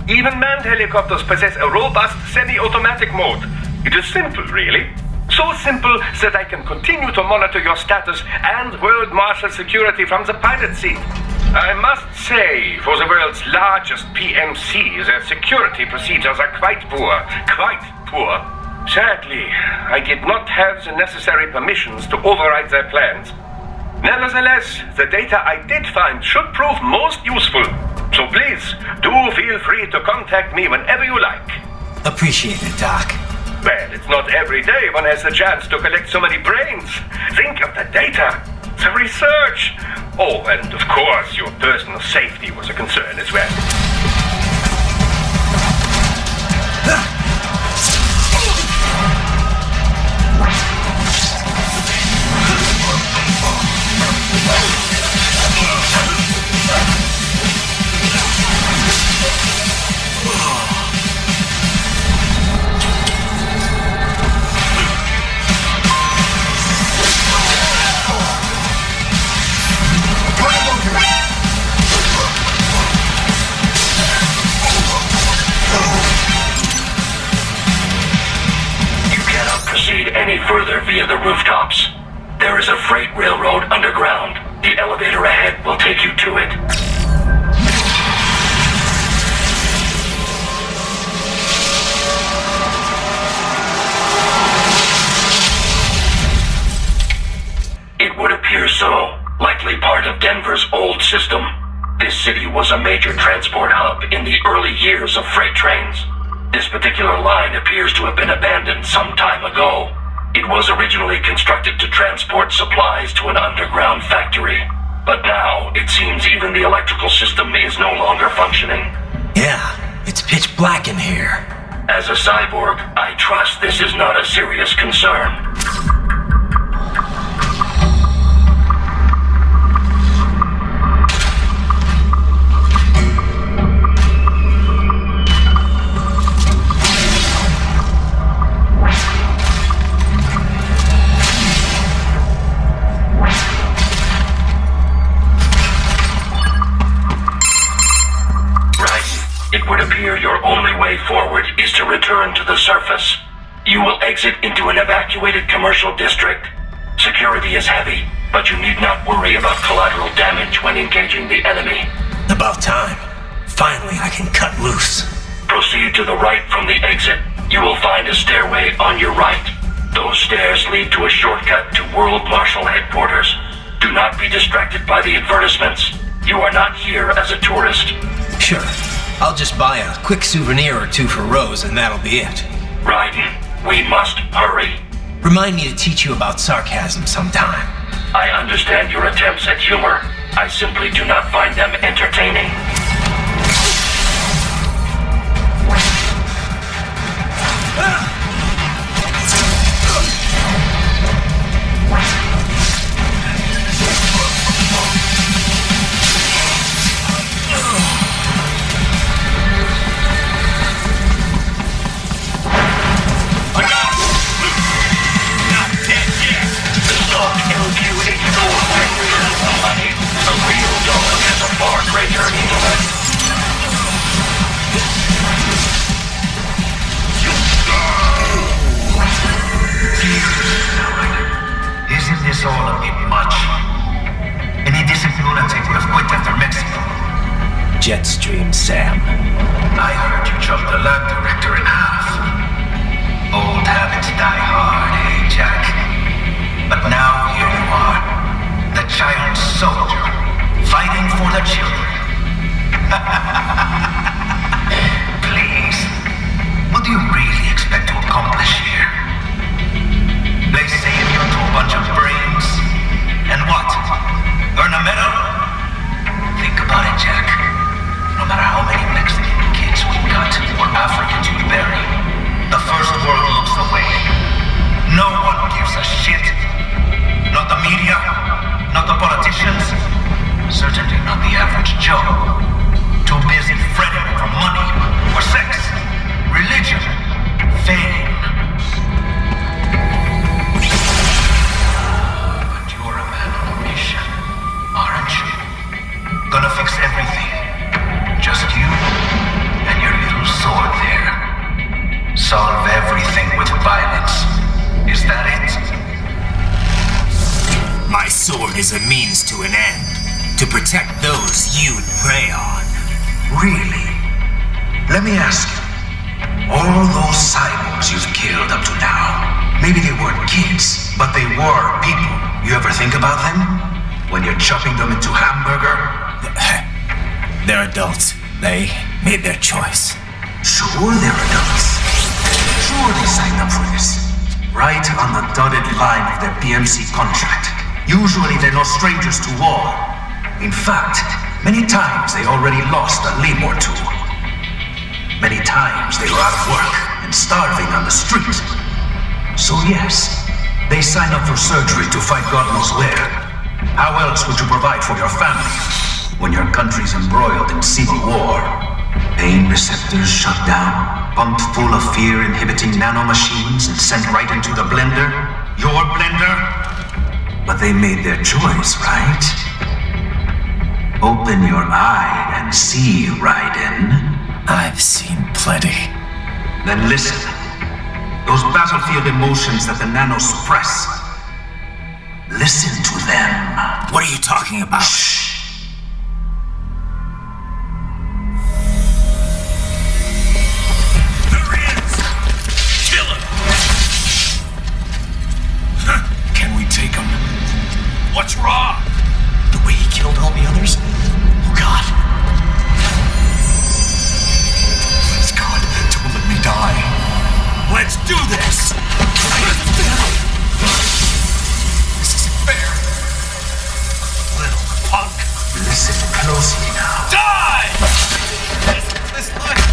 Even manned helicopters possess a robust semi-automatic mode. It is simple, really. So simple that I can continue to monitor your status and world marshal security from the pilot seat. I must say, for the world's largest PMC, their security procedures are quite poor. Quite poor. Sadly, I did not have the necessary permissions to override their plans. Nevertheless, the data I did find should prove most useful. So please, do feel free to contact me whenever you like. Appreciate it, Doc. Well, it's not every day one has the chance to collect so many brains. Think of the data, the research. Oh, and of course, your personal safety was a concern as well. Any further via the rooftops. There is a freight railroad underground. The elevator ahead will take you to it. It would appear so. Likely part of Denver's old system. This city was a major transport hub in the early years of freight trains. This particular line appears to have been abandoned some time ago. It was originally constructed to transport supplies to an underground factory. But now, it seems even the electrical system is no longer functioning. Yeah, it's pitch black in here. As a cyborg, I trust this is not a serious concern. It would appear your only way forward is to return to the surface. You will exit into an evacuated commercial district. Security is heavy, but you need not worry about collateral damage when engaging the enemy. About time. Finally, I can cut loose. Proceed to the right from the exit. You will find a stairway on your right. Those stairs lead to a shortcut to World Marshal Headquarters. Do not be distracted by the advertisements. You are not here as a tourist. Sure. I'll just buy a quick souvenir or two for Rose and that'll be it. Raiden, we must hurry. Remind me to teach you about sarcasm sometime. I understand your attempts at humor. I simply do not find them entertaining. Isn't this all a bit much? Any decent lunatic would have quit after Mexico. Jetstream Sam. I heard you chopped the lab director in half. Old habits die hard, eh, Jack? But now here you are, the child soldier, fighting for the children. Please, what do you really expect to accomplish here? Play savior to a bunch of brains? And what? Earn a medal? Think about it, Jack. No matter how many Mexican kids we cut or Africans we bury, the first world looks away. No one gives a shit. Not the media, not the politicians, certainly not the average Joe. Too busy fretting for money, or sex, religion, fame. But you're a man on a mission, aren't you? Gonna fix everything. Just you and your little sword there. Solve everything with violence. Is that it? My sword is a means to an end, to protect those you'd prey on. Really? Let me ask you. All those cyborgs you've killed up to now, maybe they weren't kids, but they were people. You ever think about them? When you're chopping them into hamburger? They're adults. They made their choice. Sure they're adults. Sure they signed up for this. Right on the dotted line of their PMC contract. Usually they're no strangers to war. In fact, many times they already lost a limb or two. Many times they were out of work and starving on the street. So yes, they signed up for surgery to fight God knows where. How else would you provide for your family when your country's embroiled in civil war? Pain receptors shut down, pumped full of fear-inhibiting nanomachines and sent right into the blender? Your blender? But they made their choice, right? Open your eye and see, Raiden. I've seen plenty. Then listen. Those battlefield emotions that the nanos suppress. Listen to them. What are you talking about? Shh. There he is! Kill him! Can we take him? What's wrong? The way he killed all the others? Oh God. Please God, don't let me die. Let's do this! This isn't fair. Little punk. Listen closely now. Die! This life.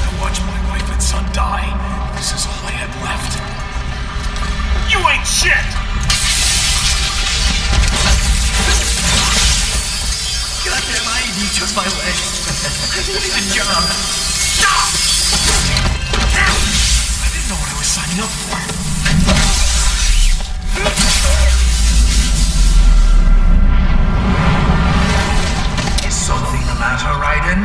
I watched my wife and son die. This is all I had left. You ain't shit! Goddamn, I even took my legs. I needed a job. Stop! I didn't know what I was signing up for. Is something the matter, Raiden?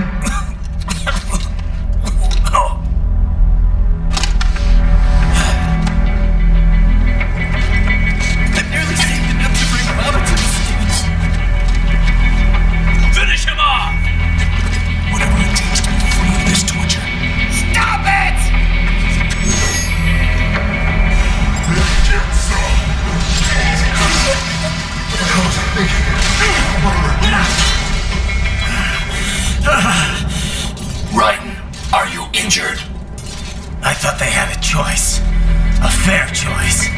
I barely saved enough to bring Mama to the States. Finish him off! Whatever it takes to be free of this torture. Stop it! Raiden, are you injured? I thought they had a choice. A fair choice.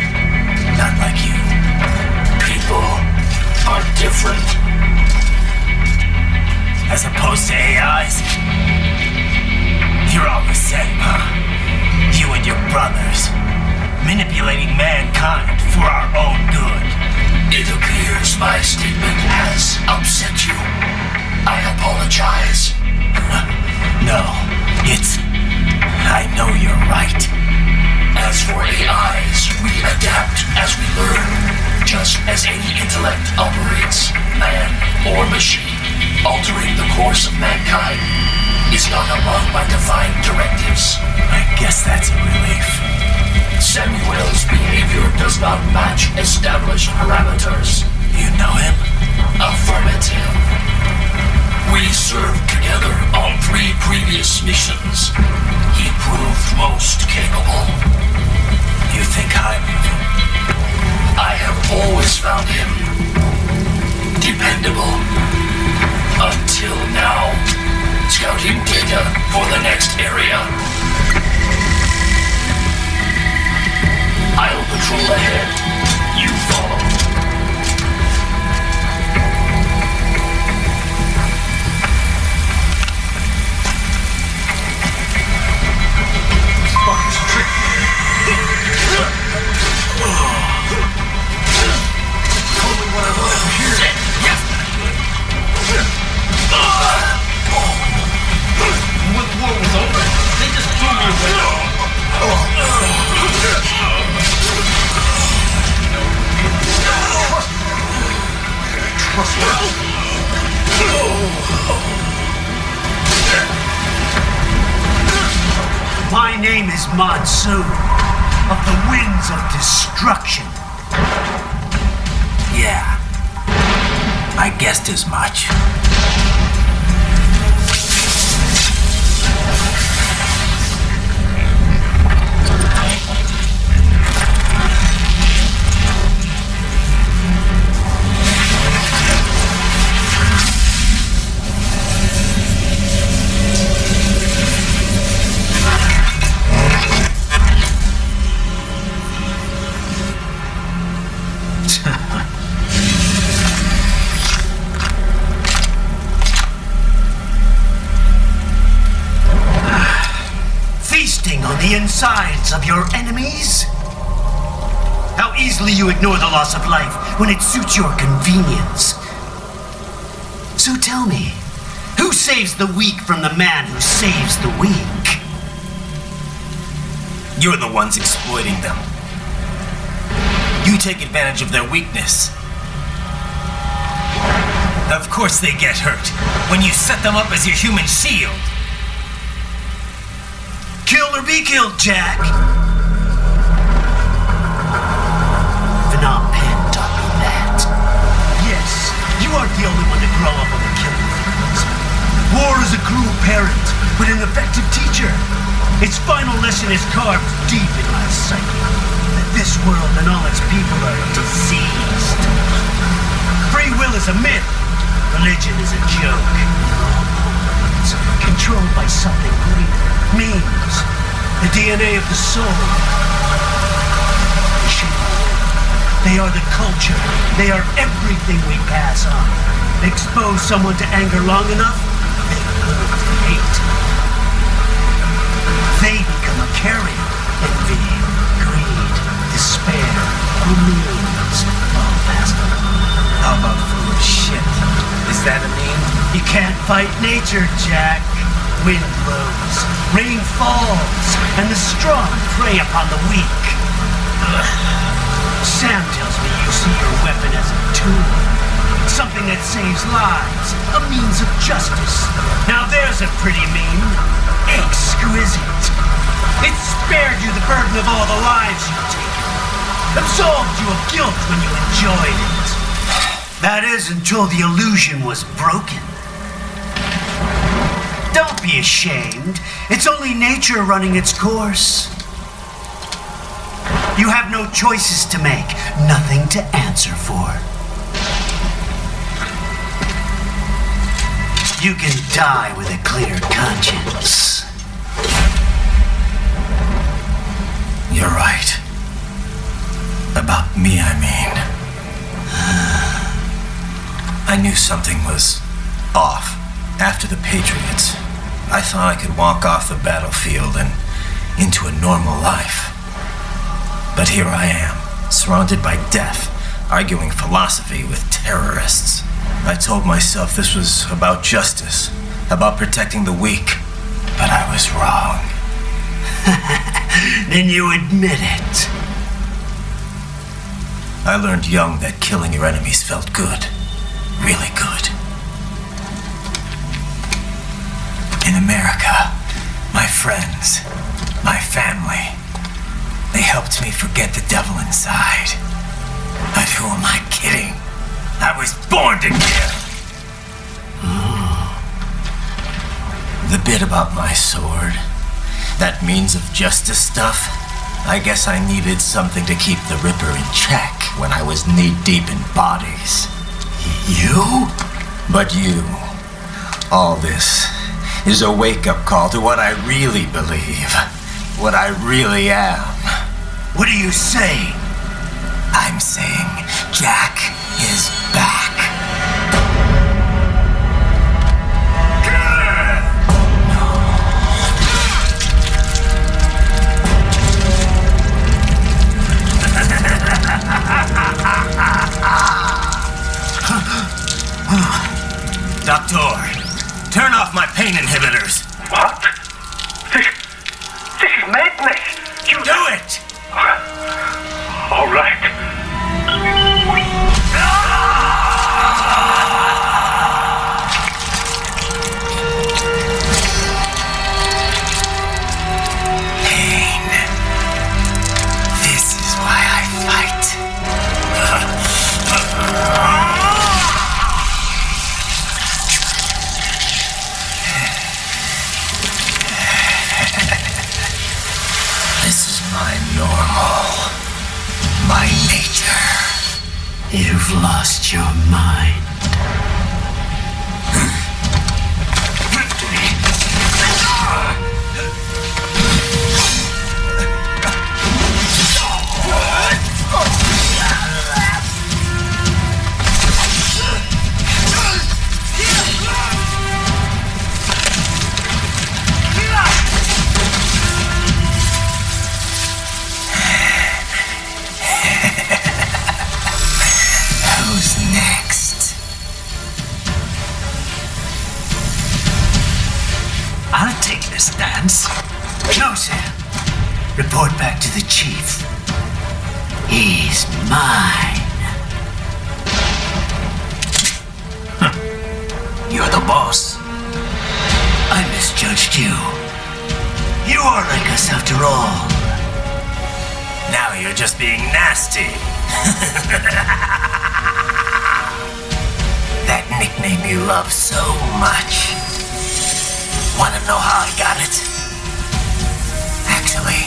Not like you. People. are different. As opposed to AIs? You're all the same, huh? You and your brothers. Manipulating mankind for our own good. It appears my statement has upset you. I apologize. No, I know you're right. As for AIs, we adapt as we learn. Just as any intellect operates, man or machine, altering the course of mankind is not among my defined directives. I guess that's a relief. Samuel's behavior does not match established parameters. You know him? Affirmative. We served together on 3 previous missions. He proved most capable. You think highly of him? I have always found him dependable. Until now. Scouting data for the next area. I'll patrol ahead. You follow. Fucker's tricky. Totally what I wanted to hear. When the war was over, they just threw me away. My name is Monsoon, of the Winds of Destruction. Yeah. I guessed as much. The insides of your enemies? How easily you ignore the loss of life when it suits your convenience. So tell me, who saves the weak from the man who saves the weak? You're the ones exploiting them. You take advantage of their weakness. Of course they get hurt when you set them up as your human shield. Kill or be killed, Jack. Phnom Penh taught me that. Yes, you aren't the only one to grow up on the killing fields. War is a cruel parent, but an effective teacher. Its final lesson is carved deep in my psyche. That this world and all its people are diseased. Free will is a myth. Religion is a joke. It's controlled by something greater. Means the DNA of the soul. They are the culture. They are everything we pass on. Expose someone to anger long enough, they learn to hate. They become a carrier. Envy, greed, despair, means all passed on. How about foolish shit? Is that a meme? You can't fight nature, Jack. Wind blows, rain falls, and the strong prey upon the weak. Sam tells me you see your weapon as a tool. Something that saves lives, a means of justice. Now there's a pretty meme. Exquisite. It spared you the burden of all the lives you've taken. Absolved you of guilt when you enjoyed it. That is until the illusion was broken. Don't be ashamed. It's only nature running its course. You have no choices to make, nothing to answer for. You can die with a clear conscience. You're right. About me, I mean. knew something was off. After the Patriots, I thought I could walk off the battlefield and into a normal life. But here I am, surrounded by death, arguing philosophy with terrorists. I told myself this was about justice, about protecting the weak, but I was wrong. Then you admit it. I learned young that killing your enemies felt good. Really good. In America, my friends, my family, they helped me forget the devil inside. But who am I kidding? I was born to kill! The bit about my sword, that means of justice stuff, I guess I needed something to keep the Ripper in check when I was knee-deep in bodies. You? But you, all this, is a wake-up call to what I really believe, what I really am. What do you say? I'm saying Jack is back. Doctor, turn off my pain inhibitors. What? This is madness. You do it. All right. Pain. This is why I fight. This is my normal, my nature. You've lost your mind. Who's next? I'll take this dance. No, sir. Report back to the chief. He's mine. You're the boss. I misjudged you. You are like us after all. Now you're just being nasty. That nickname you love so much. Wanna know how I got it? Actually,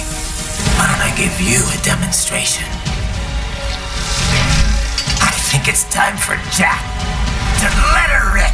why don't I give you a demonstration? I think it's time for Jack to let her rip.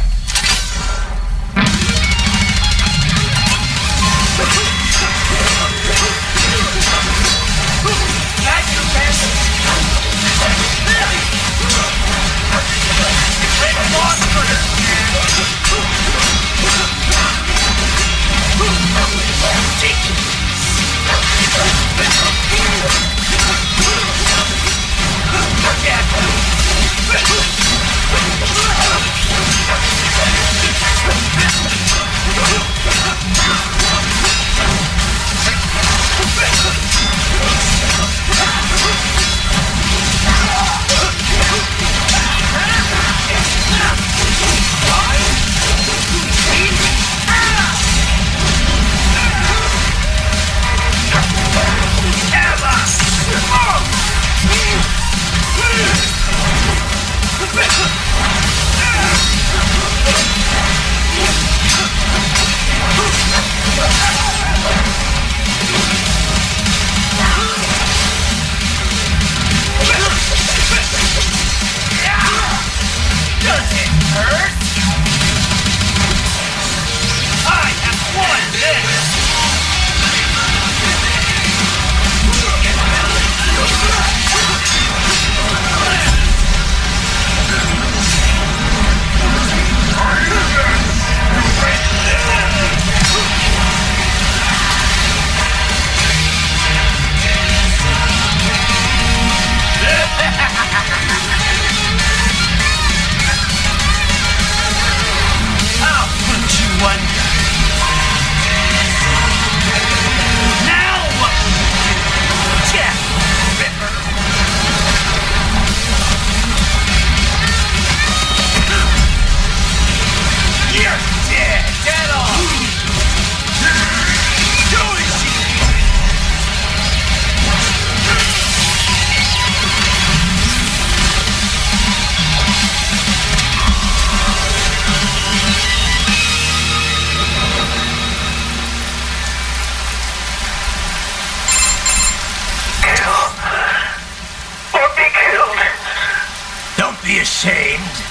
ashamed?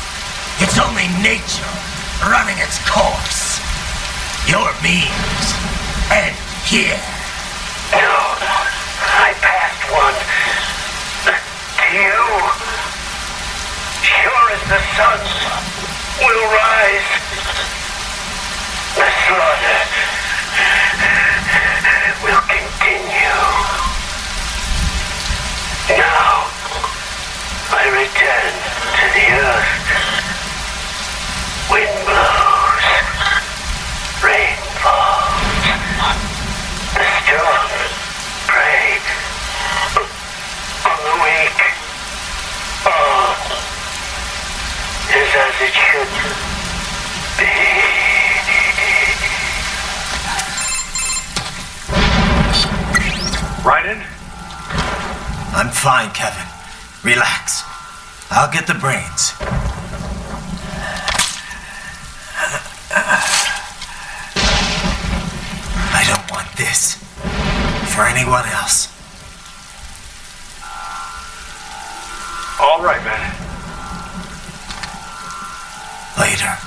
It's only nature running its course. Your means end here. No, I passed one. To you. Sure as the sun will rise. The slaughter will continue. Now, I return to the earth. Wind blows. Rain falls. The strong prey on the weak. All is as it should be. Raiden? I'm fine, Kevin. Relax. I'll get the brains. I don't want this for anyone else. All right, man. Later.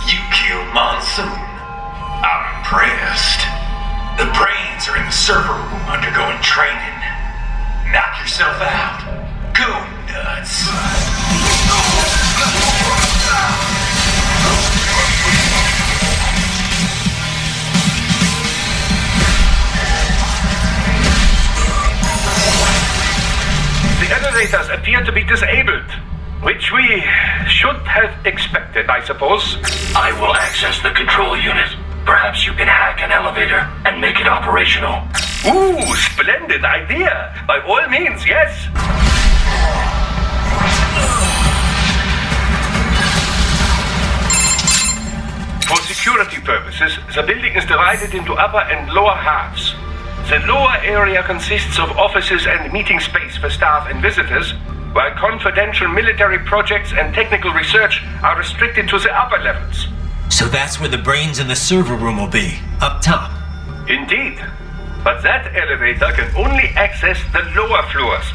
You killed Monsoon. I'm impressed. The brains are in the server room undergoing training. Knock yourself out. Go nuts. The elevators appear to be disabled, which we should have expected, I suppose. I will access the control unit. Perhaps you can hack an elevator and make it operational. Ooh, splendid idea. By all means, yes. For security purposes, the building is divided into upper and lower halves. The lower area consists of offices and meeting space for staff and visitors, while confidential military projects and technical research are restricted to the upper levels. So that's where the brains in the server room will be, up top. Indeed. But that elevator can only access the lower floors.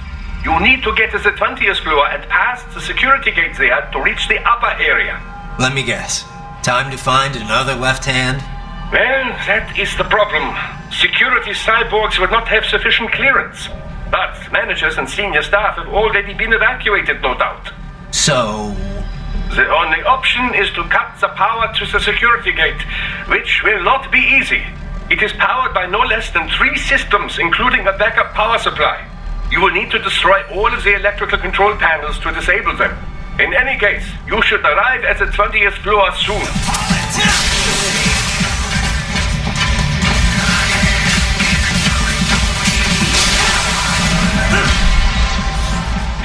You need to get to the 20th floor and pass the security gate there to reach the upper area. Let me guess. Time to find another left hand? Well, that is the problem. Security cyborgs would not have sufficient clearance. But managers and senior staff have already been evacuated, no doubt. So... The only option is to cut the power to the security gate, which will not be easy. It is powered by no less than 3 systems, including a backup power supply. You will need to destroy all of the electrical control panels to disable them. In any case, you should arrive at the 20th floor soon.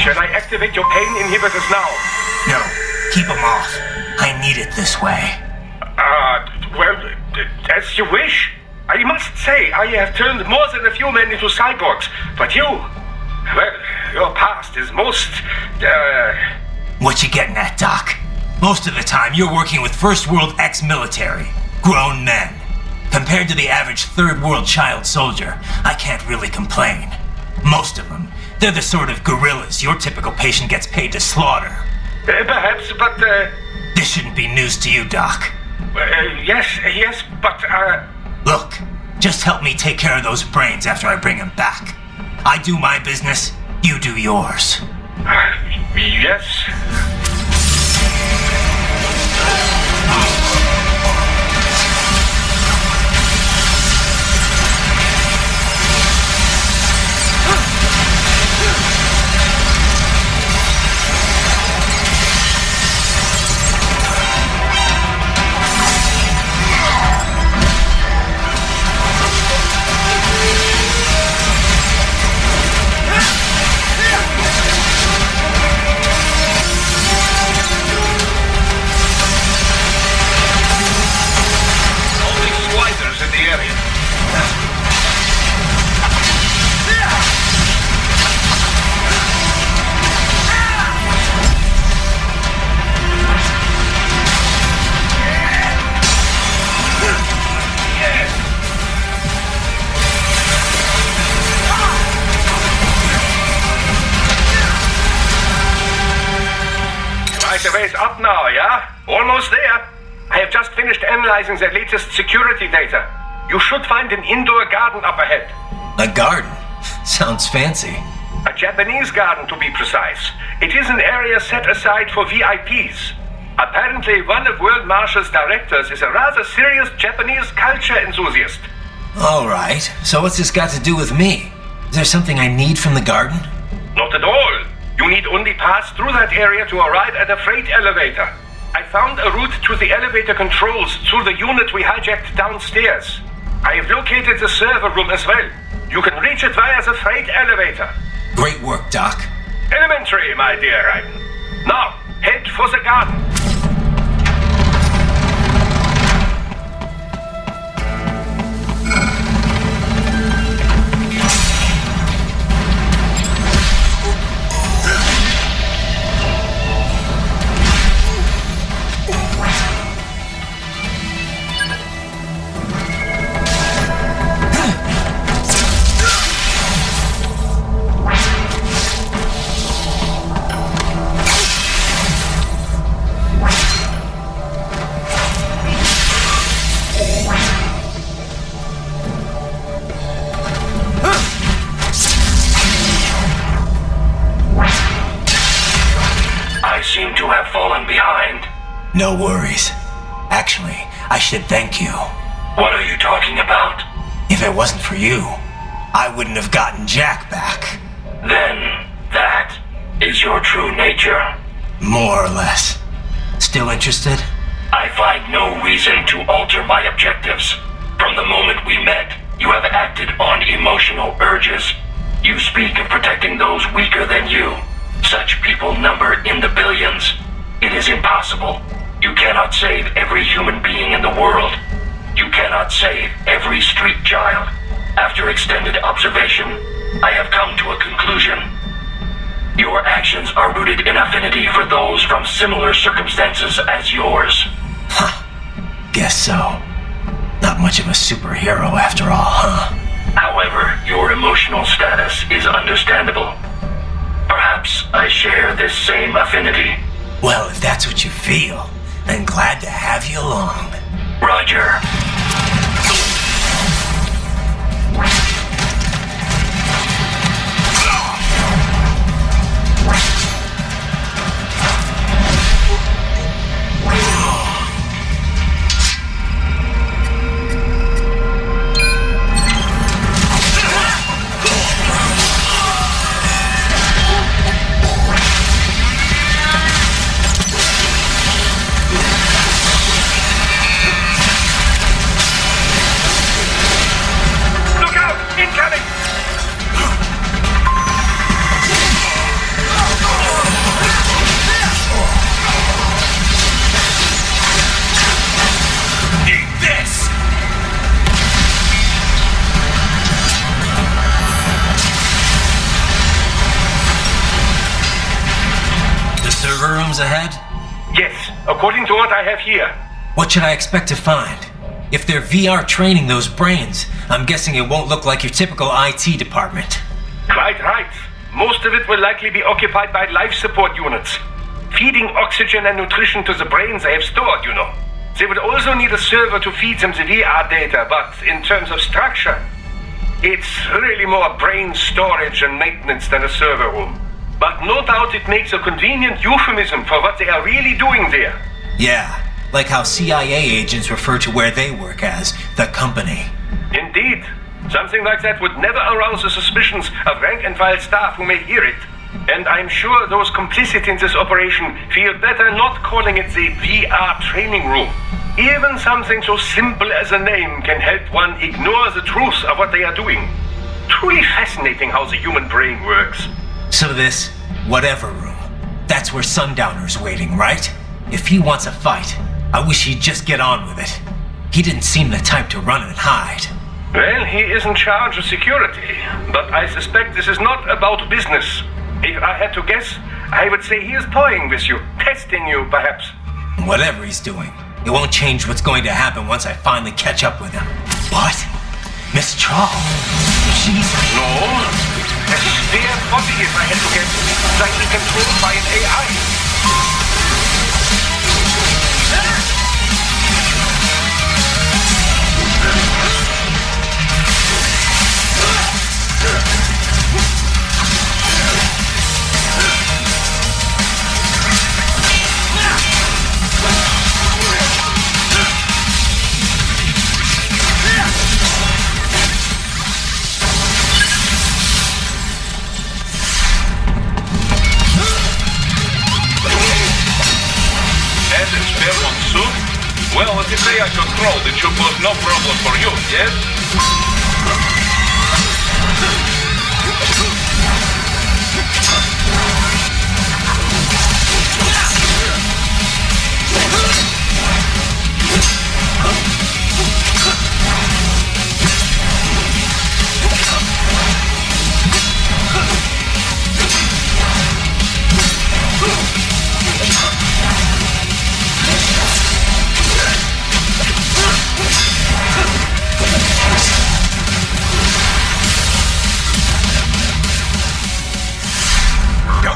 Shall I activate your pain inhibitors now? No, keep them off. I need it this way. Well, as you wish. I must say, I have turned more than a few men into cyborgs, but you... Well, your past is most, What you getting at, Doc? Most of the time, you're working with first world ex-military. Grown men. Compared to the average third world child soldier, I can't really complain. Most of them, they're the sort of guerrillas your typical patient gets paid to slaughter. Perhaps, but, This shouldn't be news to you, Doc. Yes, but, Look, just help me take care of those brains after I bring them back. I do my business, you do yours. Yes. ways up now, yeah? Almost there. I have just finished analyzing the latest security data. You should find an indoor garden up ahead. A garden? Sounds fancy. A Japanese garden, to be precise. It is an area set aside for VIPs. Apparently, one of World Marshal's directors is a rather serious Japanese culture enthusiast. All right, so what's this got to do with me? Is there something I need from the garden? Not at all. You need only pass through that area to arrive at a freight elevator. I found a route to the elevator controls through the unit we hijacked downstairs. I have located the server room as well. You can reach it via the freight elevator. Great work, Doc. Elementary, my dear Raiden. Now, head for the garden. No worries. Actually, I should thank you. What are you talking about? If it wasn't for you, I wouldn't have gotten Jack back. Then, that is your true nature? More or less. Still interested? I find no reason to alter my objectives. From the moment we met, you have acted on emotional urges. You speak of protecting those weaker than you. Such people number in the billions. It is impossible. You cannot save every human being in the world. You cannot save every street child. After extended observation, I have come to a conclusion. Your actions are rooted in affinity for those from similar circumstances as yours. Guess so. Not much of a superhero after all, huh? However, your emotional status is understandable. Perhaps I share this same affinity. Well, if that's what you feel, then glad to have you along. Roger. Ahead? Yes, according to what I have here. What should I expect to find? If they're VR training those brains, I'm guessing it won't look like your typical IT department. Quite right. Most of it will likely be occupied by life support units. Feeding oxygen and nutrition to the brains they have stored, you know. They would also need a server to feed them the VR data, but in terms of structure, it's really more brain storage and maintenance than a server room. But no doubt it makes a convenient euphemism for what they are really doing there. Yeah, like how CIA agents refer to where they work as the company. Indeed. Something like that would never arouse the suspicions of rank-and-file staff who may hear it. And I'm sure those complicit in this operation feel better not calling it the VR training room. Even something so simple as a name can help one ignore the truth of what they are doing. Truly fascinating how the human brain works. So this, whatever room, that's where Sundowner's waiting, right? If he wants a fight, I wish he'd just get on with it. He didn't seem the type to run and hide. Well, he is in charge of security, but I suspect this is not about business. If I had to guess, I would say he is toying with you, testing you, perhaps. Whatever he's doing, it won't change what's going to happen once I finally catch up with him. What? Miss Trawl? She's... No. A spare body, if I had to guess, slightly controlled by an AI. Well, as you say I controlled, it should pose no problem for you, yes?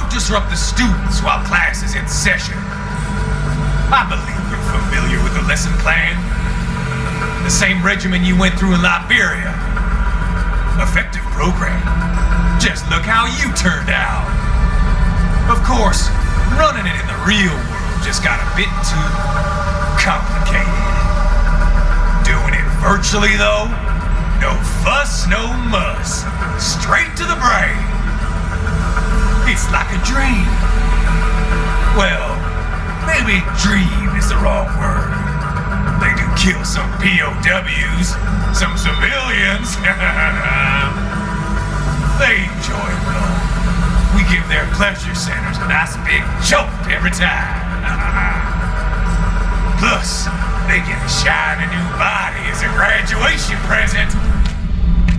Disrupt the students while class is in session. I believe you're familiar with the lesson plan. The same regimen you went through in Liberia. Effective program. Just look how you turned out. Of course, running it in the real world just got a bit too complicated. Doing it virtually, though, no fuss, no muss. Straight to the brain. It's like a dream. Well, maybe dream is the wrong word. They do kill some POWs, some civilians. They enjoy it though. We give their pleasure centers a nice big jolt every time. Plus, they get a shiny new body as a graduation present.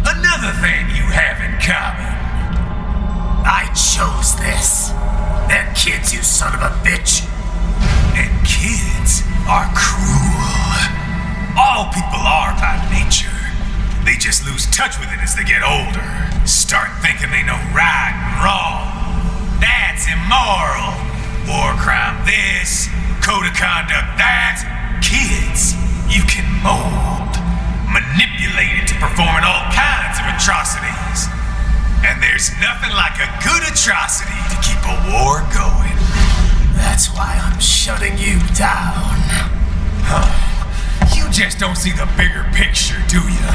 Another thing you have in common. I chose this. They're kids, you son of a bitch. And kids are cruel. All people are by nature. They just lose touch with it as they get older. Start thinking they know right and wrong. That's immoral. War crime this, code of conduct that. Kids, you can mold, manipulate into performing all kinds of atrocities. And there's nothing like a good atrocity to keep a war going. That's why I'm shutting you down. You just don't see the bigger picture, do you?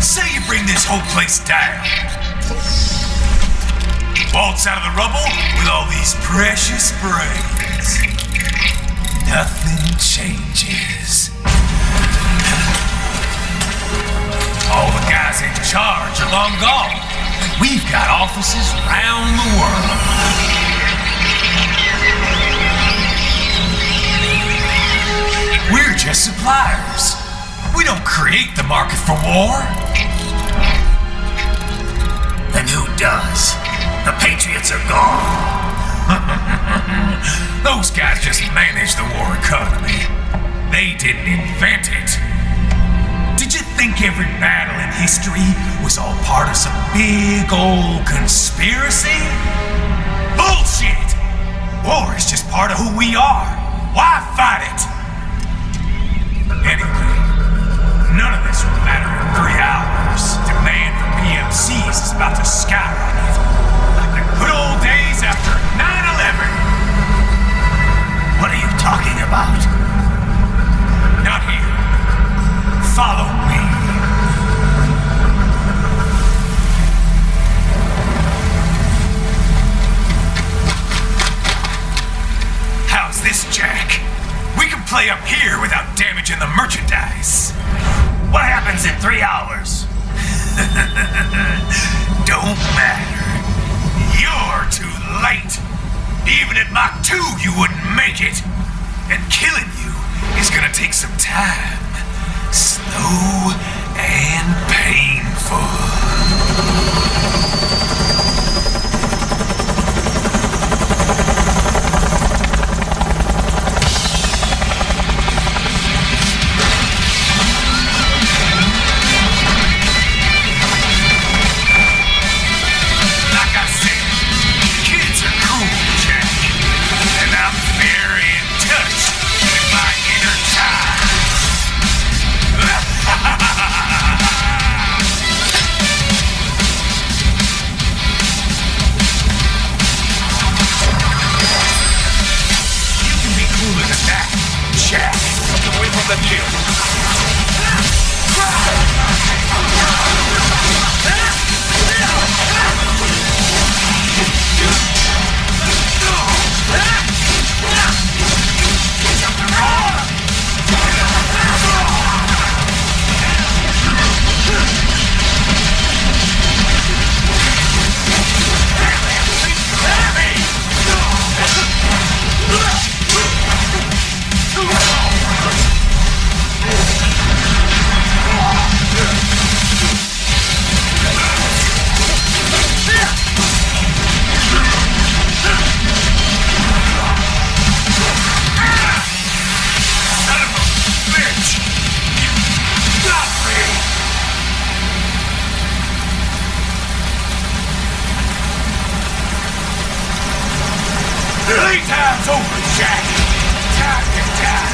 Say you bring this whole place down. Waltz out of the rubble with all these precious brains. Nothing changes. All the guys in charge are long gone. We've got offices around the world. We're just suppliers. We don't create the market for war. Then who does? The Patriots are gone. Those guys just manage the war economy. They didn't invent it. Did you think every battle in history was all part of some big old conspiracy? Bullshit! War is just part of who we are. Why fight it? Anyway, none of this will matter in 3 hours. Demand for PMCs is about to skyrocket. Like the good old days after 9/11. What are you talking about? Not here. Follow me. How's this, Jack? We can play up here without damaging the merchandise. What happens in 3 hours? Don't matter. You're too late. Even at Mach 2, you wouldn't make it. And killing you is gonna take some time. Slow and painful. Like I said, from that shield. Playtime's over, Jack. Time to die.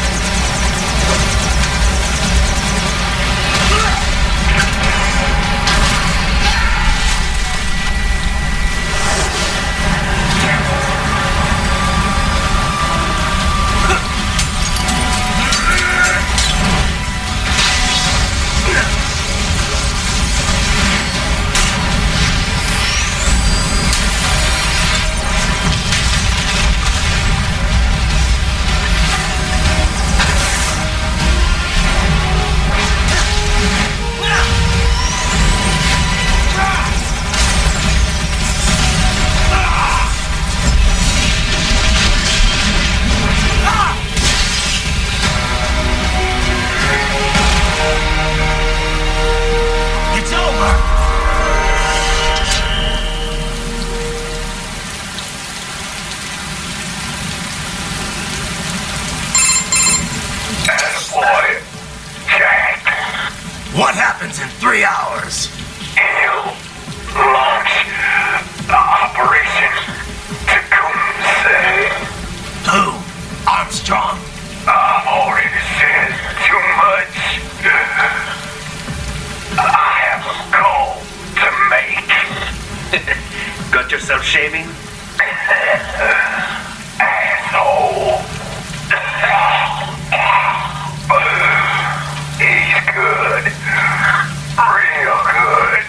What happens in 3 hours? You launch Operation Tecumseh. Who? Armstrong? I've already said too much. I have a goal to make. Got yourself shaving? Asshole. He's good. Real good.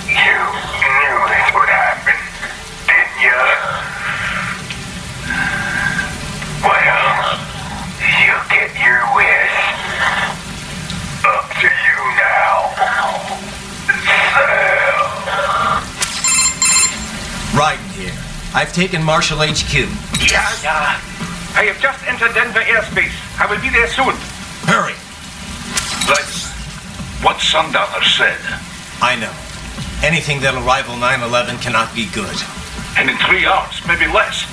You knew this would happen, didn't you? Well, you get your wish. Up to you now. Sam. Right here. I've taken Marshall HQ. Yeah. I have just entered Denver airspace. I will be there soon. Hurry. That's what Sundowner said. I know. Anything that'll rival 9/11 cannot be good. And in 3 hours, maybe less.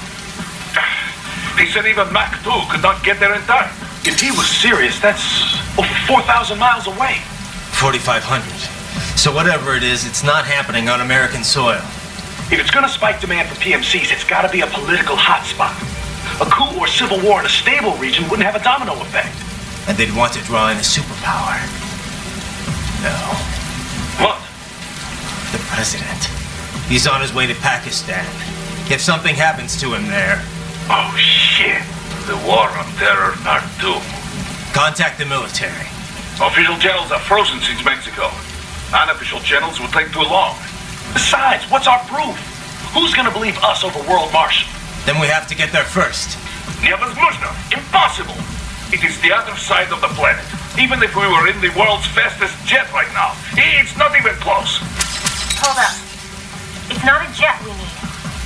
He said even Mach 2 could not get there in time. If he was serious, that's over 4,000 miles away. 4,500. So whatever it is, it's not happening on American soil. If it's gonna spike demand for PMCs, it's gotta be a political hotspot. A coup or civil war in a stable region wouldn't have a domino effect. And they'd want to draw in a superpower. No. What? The president. He's on his way to Pakistan. If something happens to him there... Oh, shit. The War on Terror Part 2. Contact the military. Official channels are frozen since Mexico. Unofficial channels would take too long. Besides, what's our proof? Who's gonna believe us over World Marshal? Then we have to get there first. Невозможно. Impossible. It is the other side of the planet. Even if we were in the world's fastest jet right now, it's not even close. Hold up. It's not a jet we need.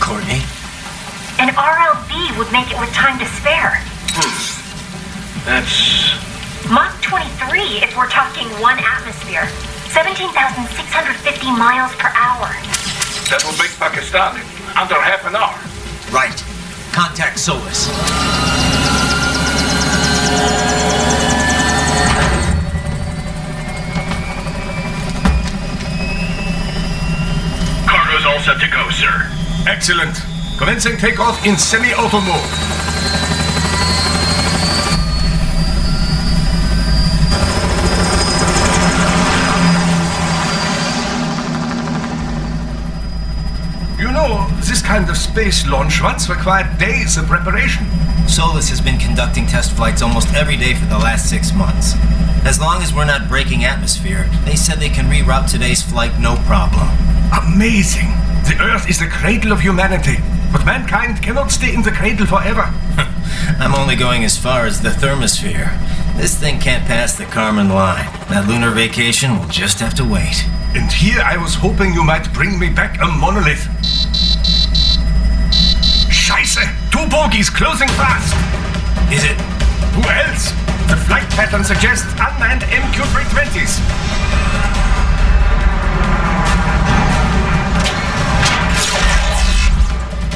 Courtney? An RLV would make it with time to spare. That's... Mach 23 if we're talking 1 atmosphere. 17,650 miles per hour. That will make Pakistan in under half an hour. Right. Contact Solus. Cargo's all set to go, sir. Excellent. Commencing takeoff in semi-auto mode. this kind of space launch once required days of preparation. Solus has been conducting test flights almost every day for the last 6 months. As long as we're not breaking atmosphere, they said they can reroute today's flight no problem. Amazing! The Earth is the cradle of humanity, but mankind cannot stay in the cradle forever. I'm only going as far as the thermosphere. This thing can't pass the Kármán line. That lunar vacation will just have to wait. And here I was hoping you might bring me back a monolith. Scheiße! 2 bogies closing fast! Is it? Who else? The flight pattern suggests unmanned MQ-320s.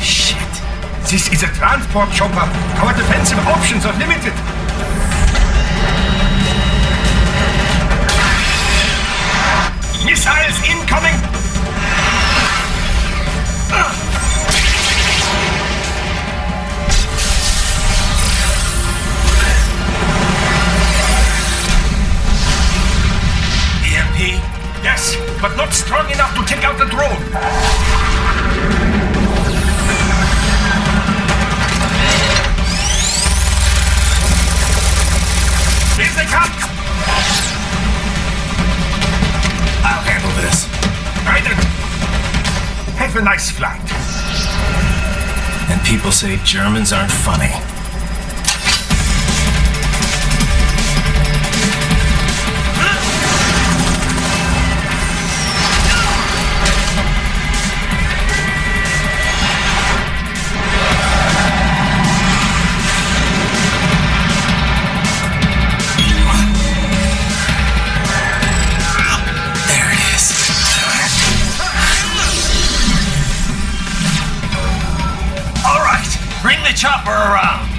Shit. This is a transport chopper. Our defensive options are limited. Missiles incoming! EMP? Yes, but not strong enough to take out the drone. Here they come! I'll handle this. Raiden! Have a nice flight. And people say Germans aren't funny. Chopper around!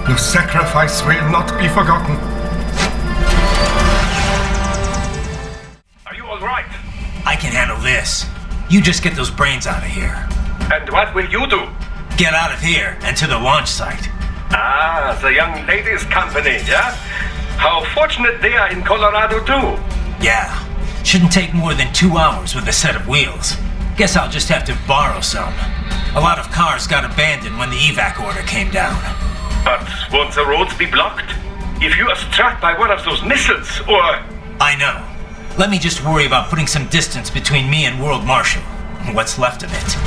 Your sacrifice will not be forgotten. Are you all right? I can handle this. You just get those brains out of here. And what will you do? Get out of here and to the launch site. Ah, the young ladies' company, yeah? How fortunate they are in Colorado, too. Yeah. Shouldn't take more than 2 hours with a set of wheels. Guess I'll just have to borrow some. A lot of cars got abandoned when the evac order came down. But won't the roads be blocked? If you are struck by one of those missiles, or... I know. Let me just worry about putting some distance between me and World Marshal. What's left of it.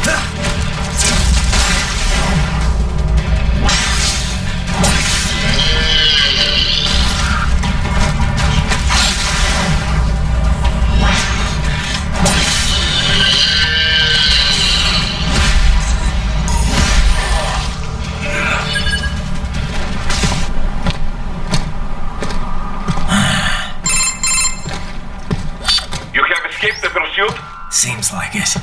You have escaped the Seems like it.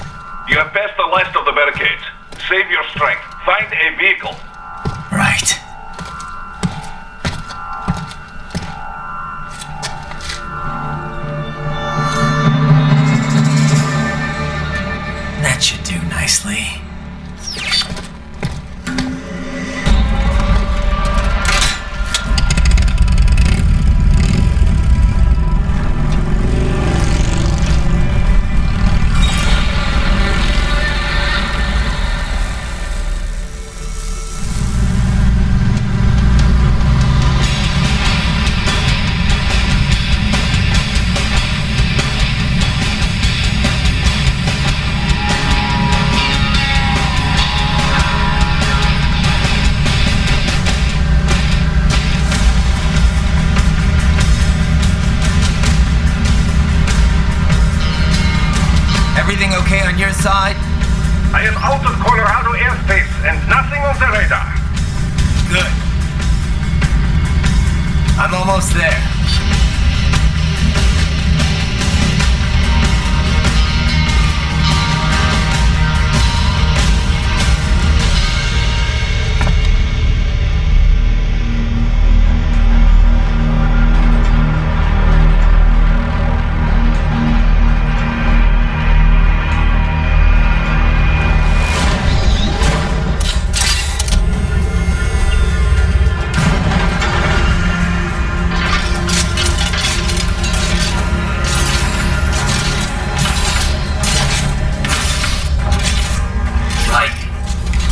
You have passed the last of the barricades. Save your strength. Find a vehicle. Right. That should do nicely. Everything okay on your side? I am out of Colorado airspace and nothing on the radar. Good. I'm almost there.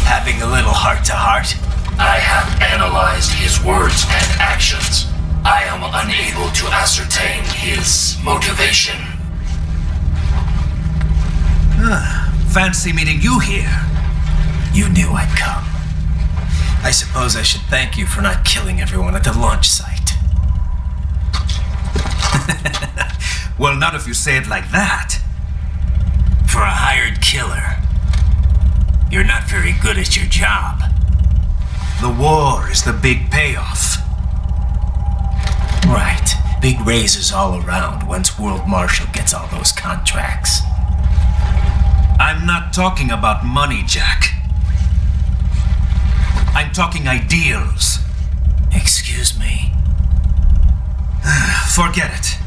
Having a little heart-to-heart? I have analyzed his words and actions. I am unable to ascertain his motivation. Fancy meeting you here. You knew I'd come. I suppose I should thank you for not killing everyone at the launch site. Well, not if you say it like that. For a hired killer, you're not very good at your job. The war is the big payoff. Right. Big raises all around once World Marshal gets all those contracts. I'm not talking about money, Jack. I'm talking ideals. Excuse me? Forget it.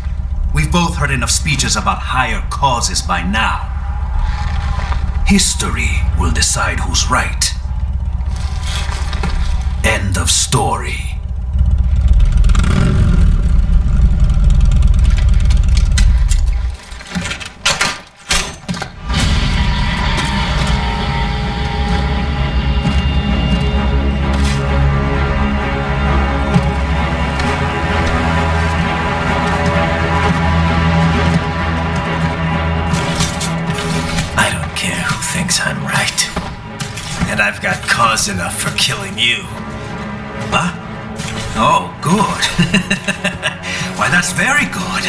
We've both heard enough speeches about higher causes by now. History will decide who's right. End of story. I'm right. And I've got cause enough for killing you. Huh? Oh, good. Why, that's very good.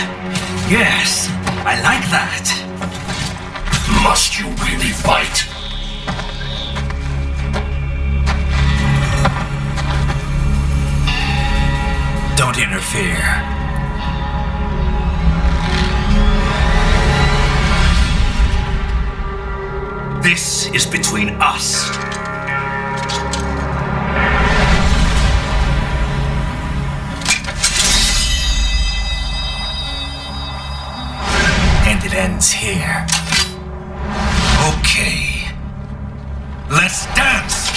Yes, I like that. Must you really fight? Don't interfere. This is between us. And it ends here. Okay. Let's dance!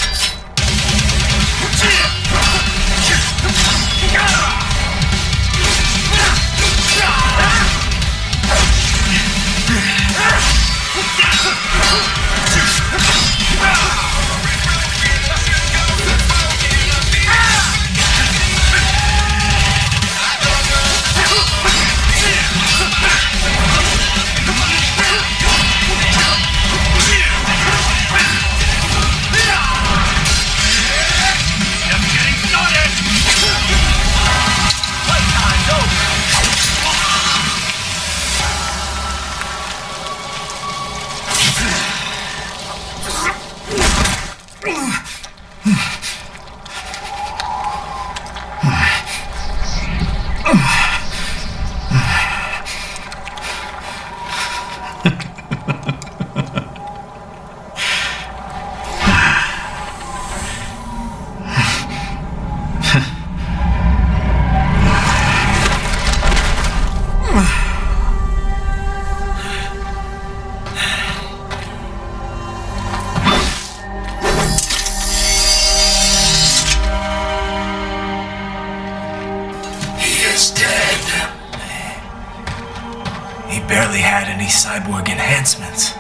barely had any cyborg enhancements.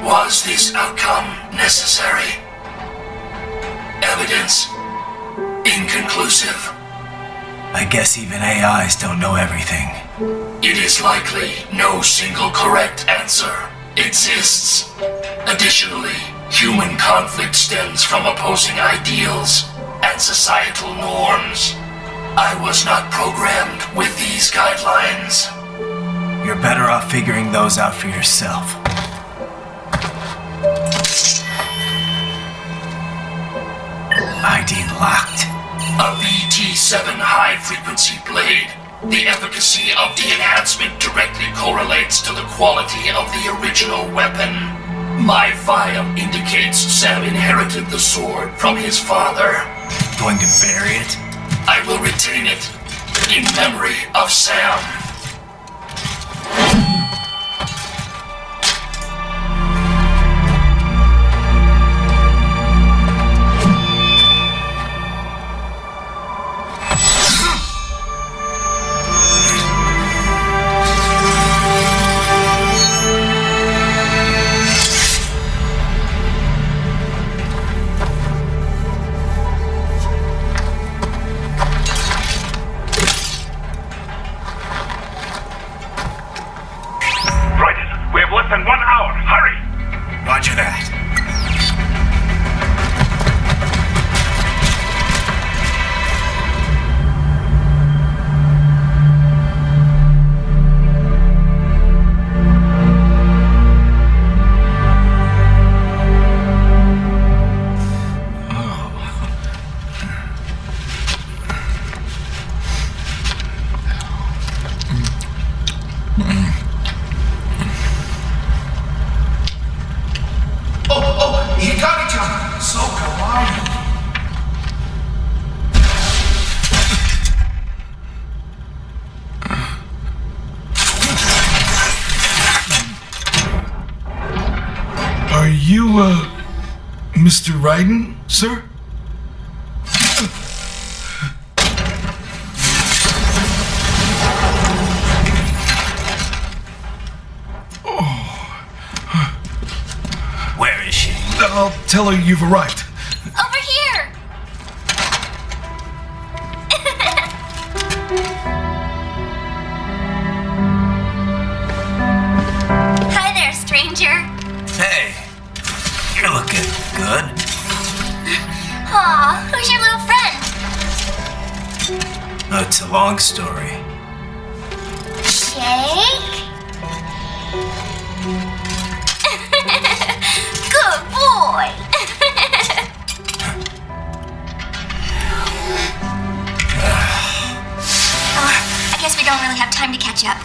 Was this outcome necessary? Evidence inconclusive. I guess even AIs don't know everything. It is likely no single correct answer exists. Additionally, human conflict stems from opposing ideals and societal norms. I was not programmed with these guidelines. You're better off figuring those out for yourself. ID locked. A VT7 high-frequency blade. The efficacy of the enhancement directly correlates to the quality of the original weapon. My file indicates Sam inherited the sword from his father. Going to bury it? I will retain it in memory of Sam. Roger that. Are you, Mr. Raiden, sir? Where is she? I'll tell her you've arrived. Over here! Hi there, stranger. Hey, you're looking good. Aw, who's your little friend? Oh, it's a long story. Shake? Good boy! I guess we don't really have time to catch up.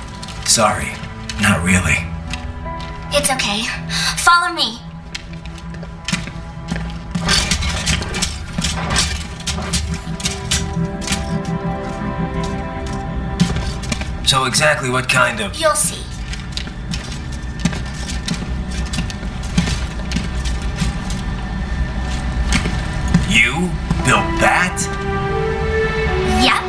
Sorry, not really. It's okay. Follow me. So exactly what kind of... You'll see. You built that? Yep.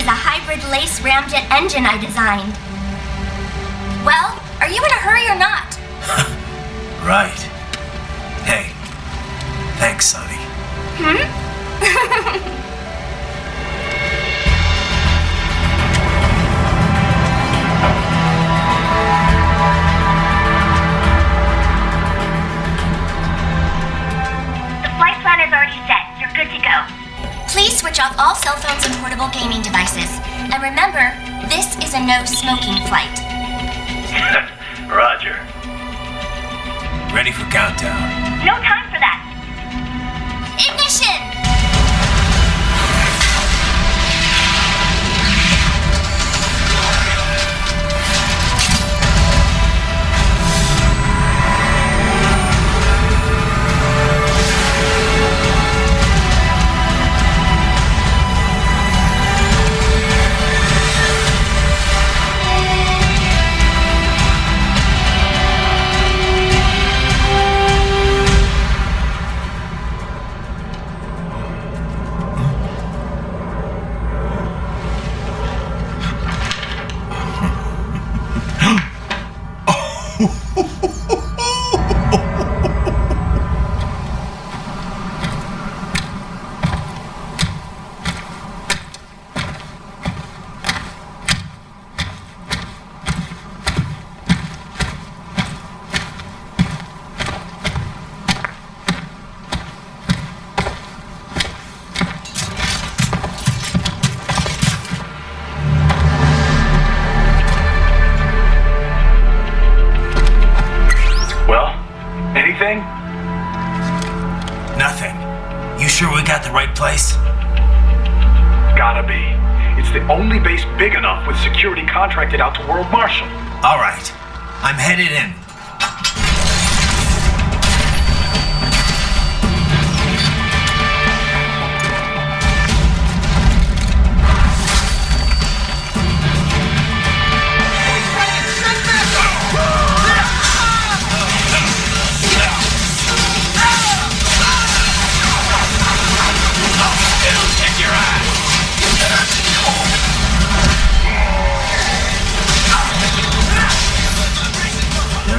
A hybrid lace ramjet engine I designed. Well, are you in a hurry or not? Right. Hey, thanks, Sonny. The flight plan is already set. You're good to go. Please switch off all cell phones and portable gaming devices. And remember, this is a no-smoking flight. Roger. Ready for countdown. No time for that. Ignition! You sure we got the right place? Gotta be. It's the only base big enough with security contracted out to World Marshal. All right. I'm headed in.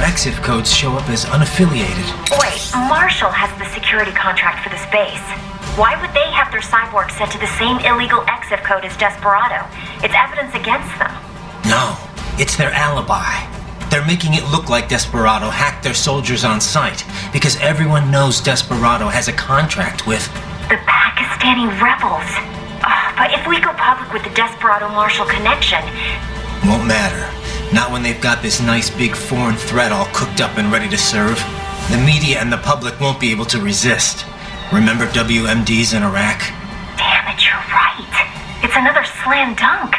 Exif codes show up as unaffiliated. Wait, Marshall has the security contract for this base. Why would they have their cyborg set to the same illegal Exif code as Desperado? It's evidence against them. No, it's their alibi. They're making it look like Desperado hacked their soldiers on sight because everyone knows Desperado has a contract with the Pakistani rebels. But if we go public with the Desperado-Marshall connection... Won't matter. Not when they've got this nice big foreign threat all cooked up and ready to serve. The media and the public won't be able to resist. Remember WMDs in Iraq? Damn it, you're right. It's another slam dunk.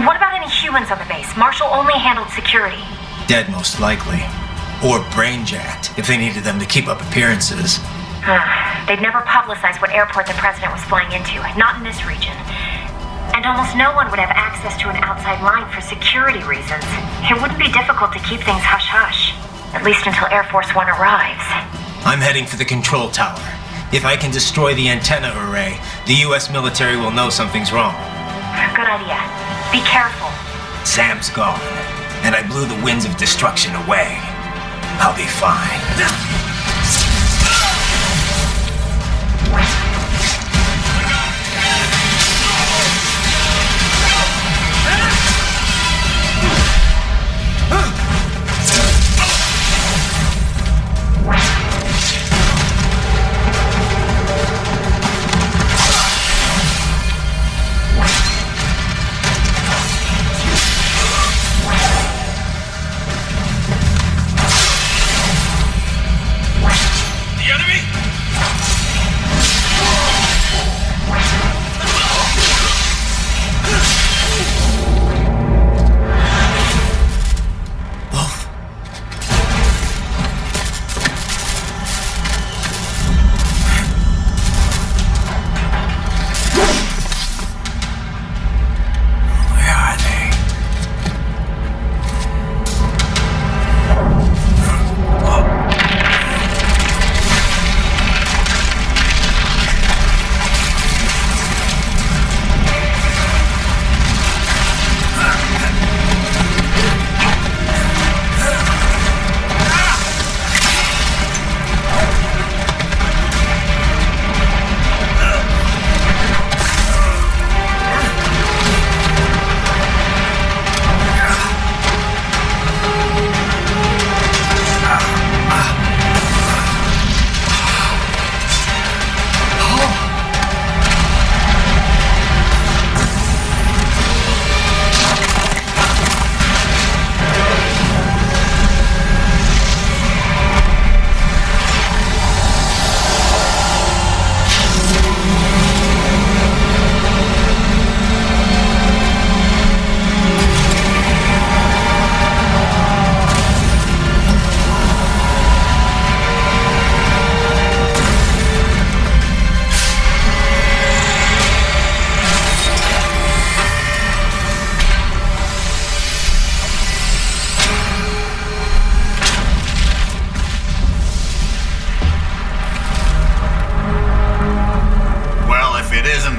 What about any humans on the base? Marshall only handled security. Dead, most likely. Or brain-jacked, if they needed them to keep up appearances. They'd never publicized what airport the president was flying into, not in this region. And almost no one would have access to an outside line for security reasons. It wouldn't be difficult to keep things hush-hush, at least until Air Force One arrives. I'm heading for the control tower. If I can destroy the antenna array, the US military will know something's wrong. Good idea. Be careful. Sam's gone, and I blew the winds of destruction away. I'll be fine.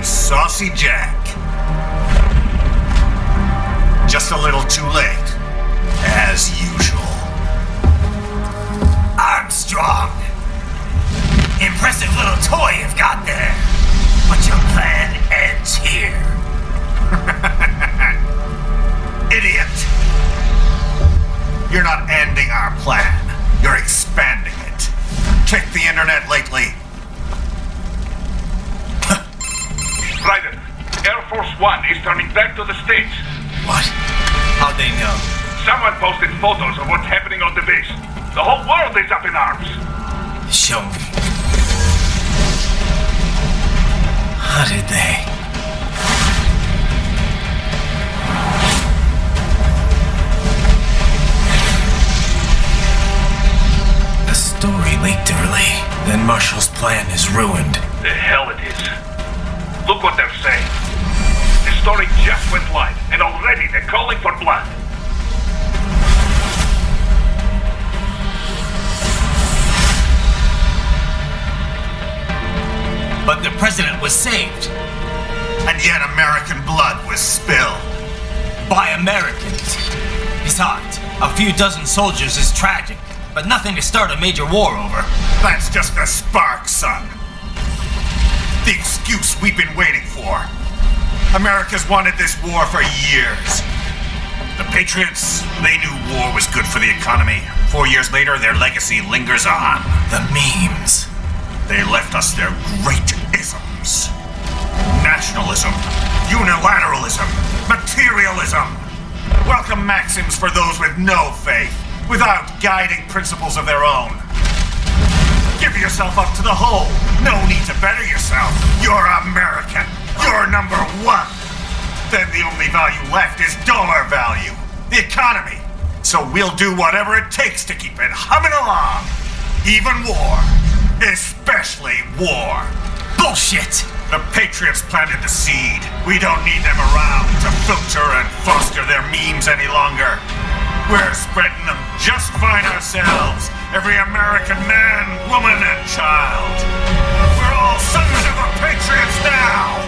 Saucy Jack. Just a little too late, as usual. Armstrong. Impressive little toy you've got there. But your plan ends here. Idiot! You're not ending our plan. You're expanding it. Check the internet lately. Ryder, Air Force One is turning back to the States. What? How'd they know? Someone posted photos of what's happening on the base. The whole world is up in arms. Show me. How did they? The story leaked early. Then Marshall's plan is ruined. The hell it is. Look what they're saying. The story just went live, and already they're calling for blood. But the president was saved. And yet American blood was spilled. By Americans. Besides, a few dozen soldiers is tragic, but nothing to start a major war over. That's just a spark, son. The excuse we've been waiting for. America's wanted this war for years. The Patriots, they knew war was good for the economy. 4 years later, their legacy lingers on. The memes. They left us their great isms. Nationalism, unilateralism, materialism. Welcome maxims for those with no faith, without guiding principles of their own. Give yourself up to the whole. No need to better yourself. You're American. You're number one. Then the only value left is dollar value. The economy. So we'll do whatever it takes to keep it humming along. Even war. Especially war. Bullshit! The Patriots planted the seed. We don't need them around to filter and foster their memes any longer. We're spreading them just fine ourselves. Every American man, woman, and child. We're all sons of the Patriots now!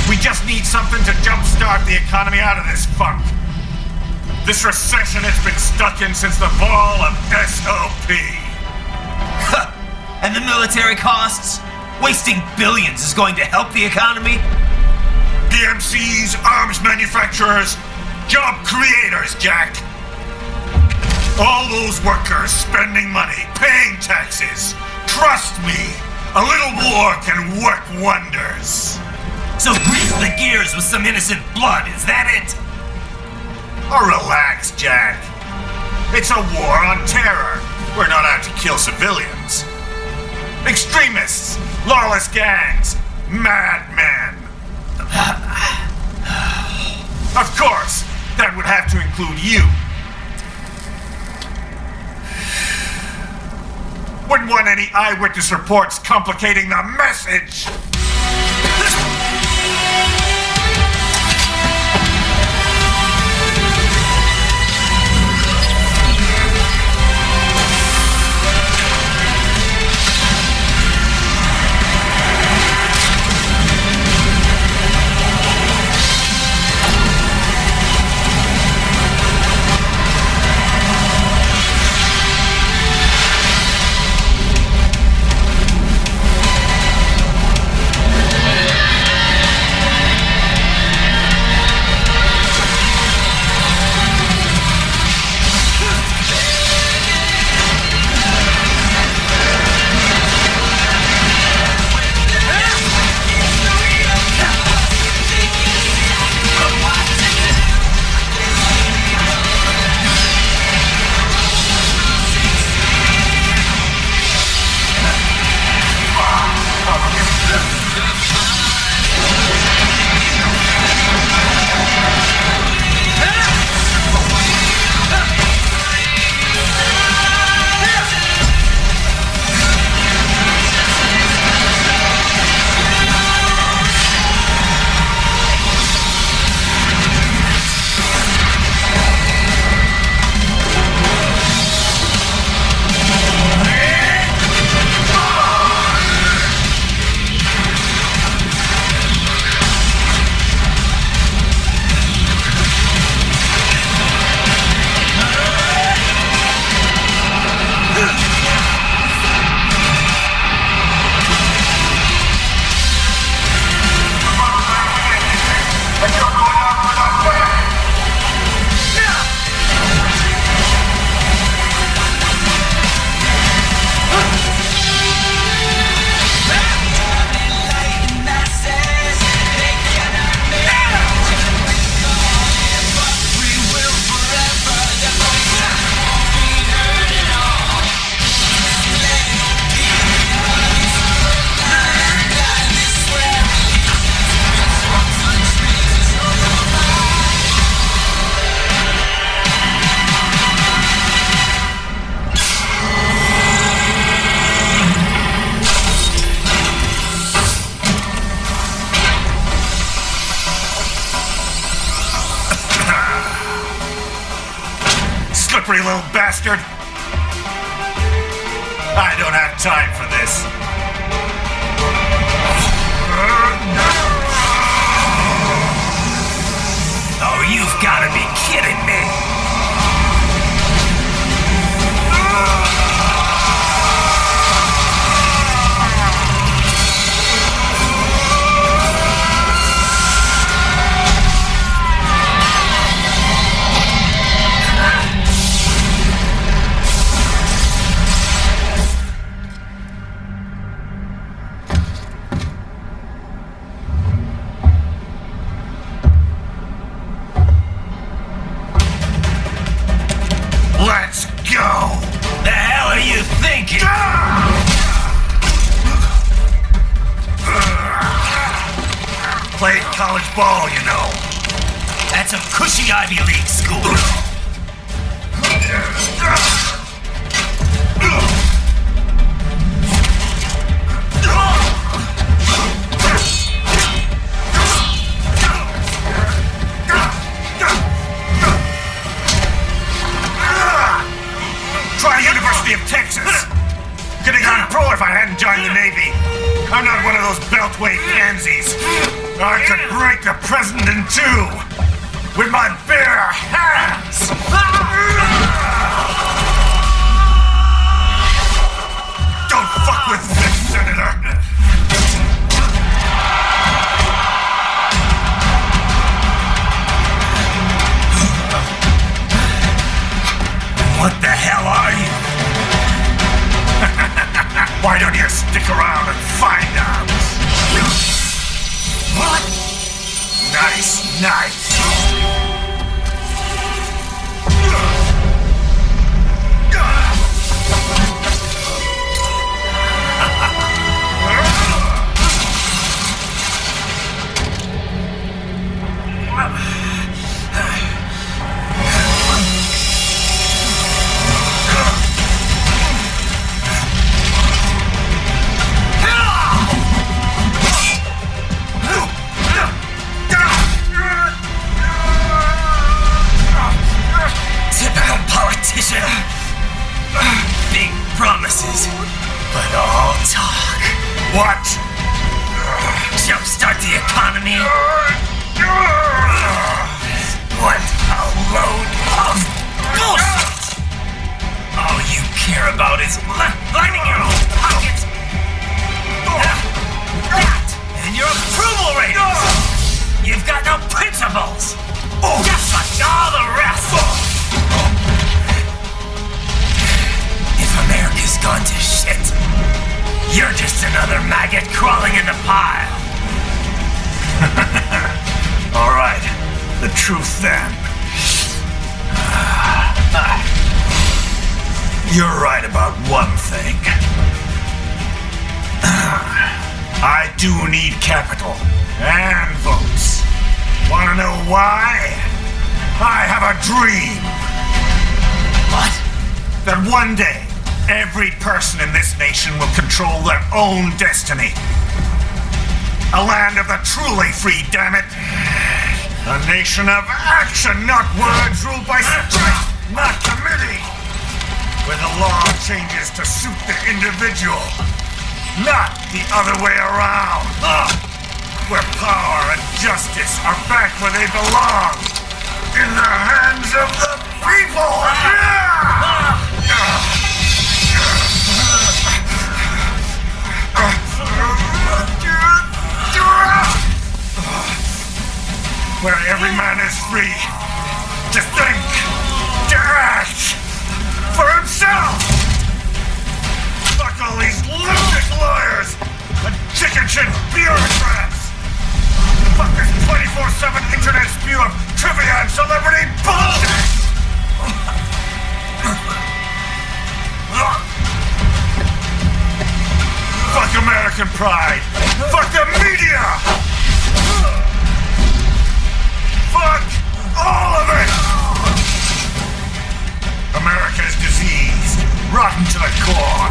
We just need something to jumpstart the economy out of this funk. This recession has been stuck in since the fall of SOP. And the military costs? Wasting billions is going to help the economy? PMCs, arms manufacturers, job creators, Jack. All those workers spending money, paying taxes. Trust me, a little war can work wonders. So grease the gears with some innocent blood, is that it? Oh, relax, Jack. It's a war on terror. We're not out to kill civilians. Extremists, lawless gangs, madmen. Of course, that would have to include you. Wouldn't want any eyewitness reports complicating the message. bastard! I don't have time for this. Oh, you've got to be kidding me! Let's go! The hell are you thinking? Played college ball, you know. That's a cushy Ivy League school. Try University of Texas. Could have gone pro if I hadn't joined the Navy. I'm not one of those beltway pansies. I could break the president in two with my bare hands. Don't fuck with this, Senator. What the hell are you? Why don't you stick around and find out? What? Nice, nice. Typical politician. Big promises, but all talk. What? Jumpstart the economy? What a load of bullshit! All you care about is lining your own pockets. That and your approval ratings. You've got no principles. Just like all the rest. If America's gone to shit, you're just another maggot crawling in the pile. All right, the truth then. You're right about one thing. I do need capital and votes. Wanna know why? I have a dream. What? That one day, every person in this nation will control their own destiny. A land of the truly free, damn it. A nation of action, not words, ruled by strength, not committee. Where the law changes to suit the individual, not the other way around. Where power and justice are back where they belong, in the hands of the people. Where every man is free to think, to act for himself. Fuck all these lunatic lawyers and chicken shit bureaucrats. Fuck this 24/7 internet spew of trivia and celebrity bullshit. Fuck American pride. Fuck the media. Fuck all of it! America's diseased, rotten to the core.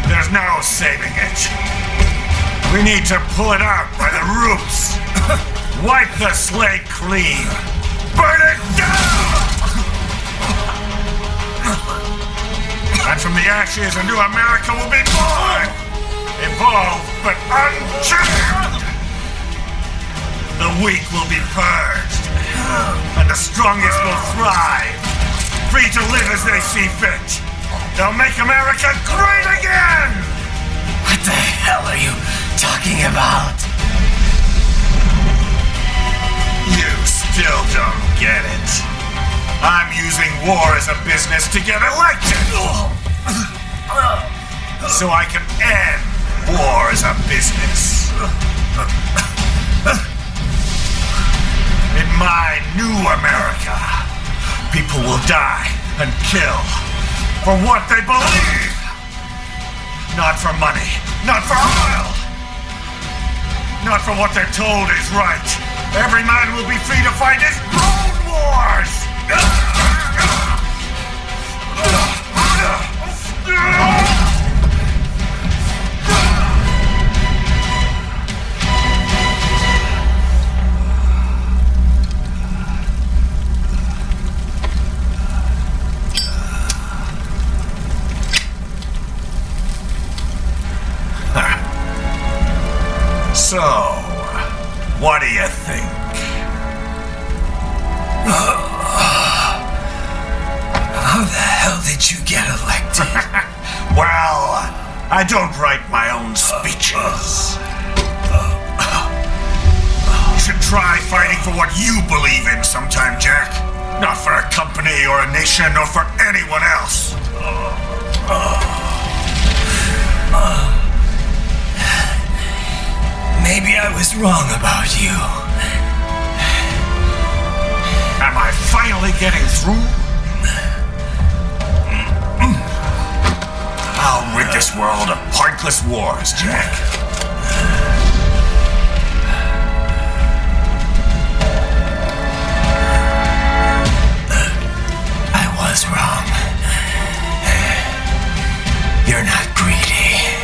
There's no saving it. We need to pull it out by the roots. Wipe the slate clean. Burn it down! And from the ashes, a new America will be born! Evolved, but unchanged! The weak will be purged, and the strongest will thrive, free to live as they see fit. They'll make America great again! What the hell are you talking about? You still don't get it. I'm using war as a business to get elected. So I can end war as a business. In my new America, people will die and kill for what they believe. Not for money, not for oil, not for what they're told is right. Every man will be free to fight his own wars! So, what do you think? How the hell did you get elected? Well, I don't write my own speeches. You should try fighting for what you believe in sometime, Jack. Not for a company or a nation or for anyone else. Maybe I was wrong about you. Am I finally getting through? I'll rid this world of pointless wars, Jack. I was wrong. You're not greedy.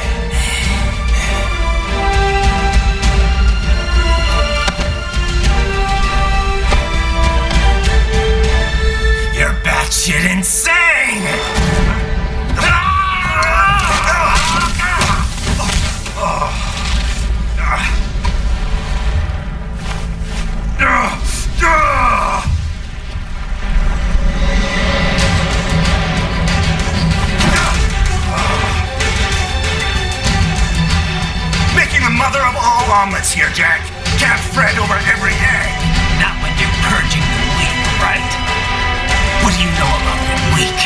You're batshit insane! Making a mother of all omelets here, Jack. Can't fret over every egg. Not when you're purging the weak, right? What do you know about the weak?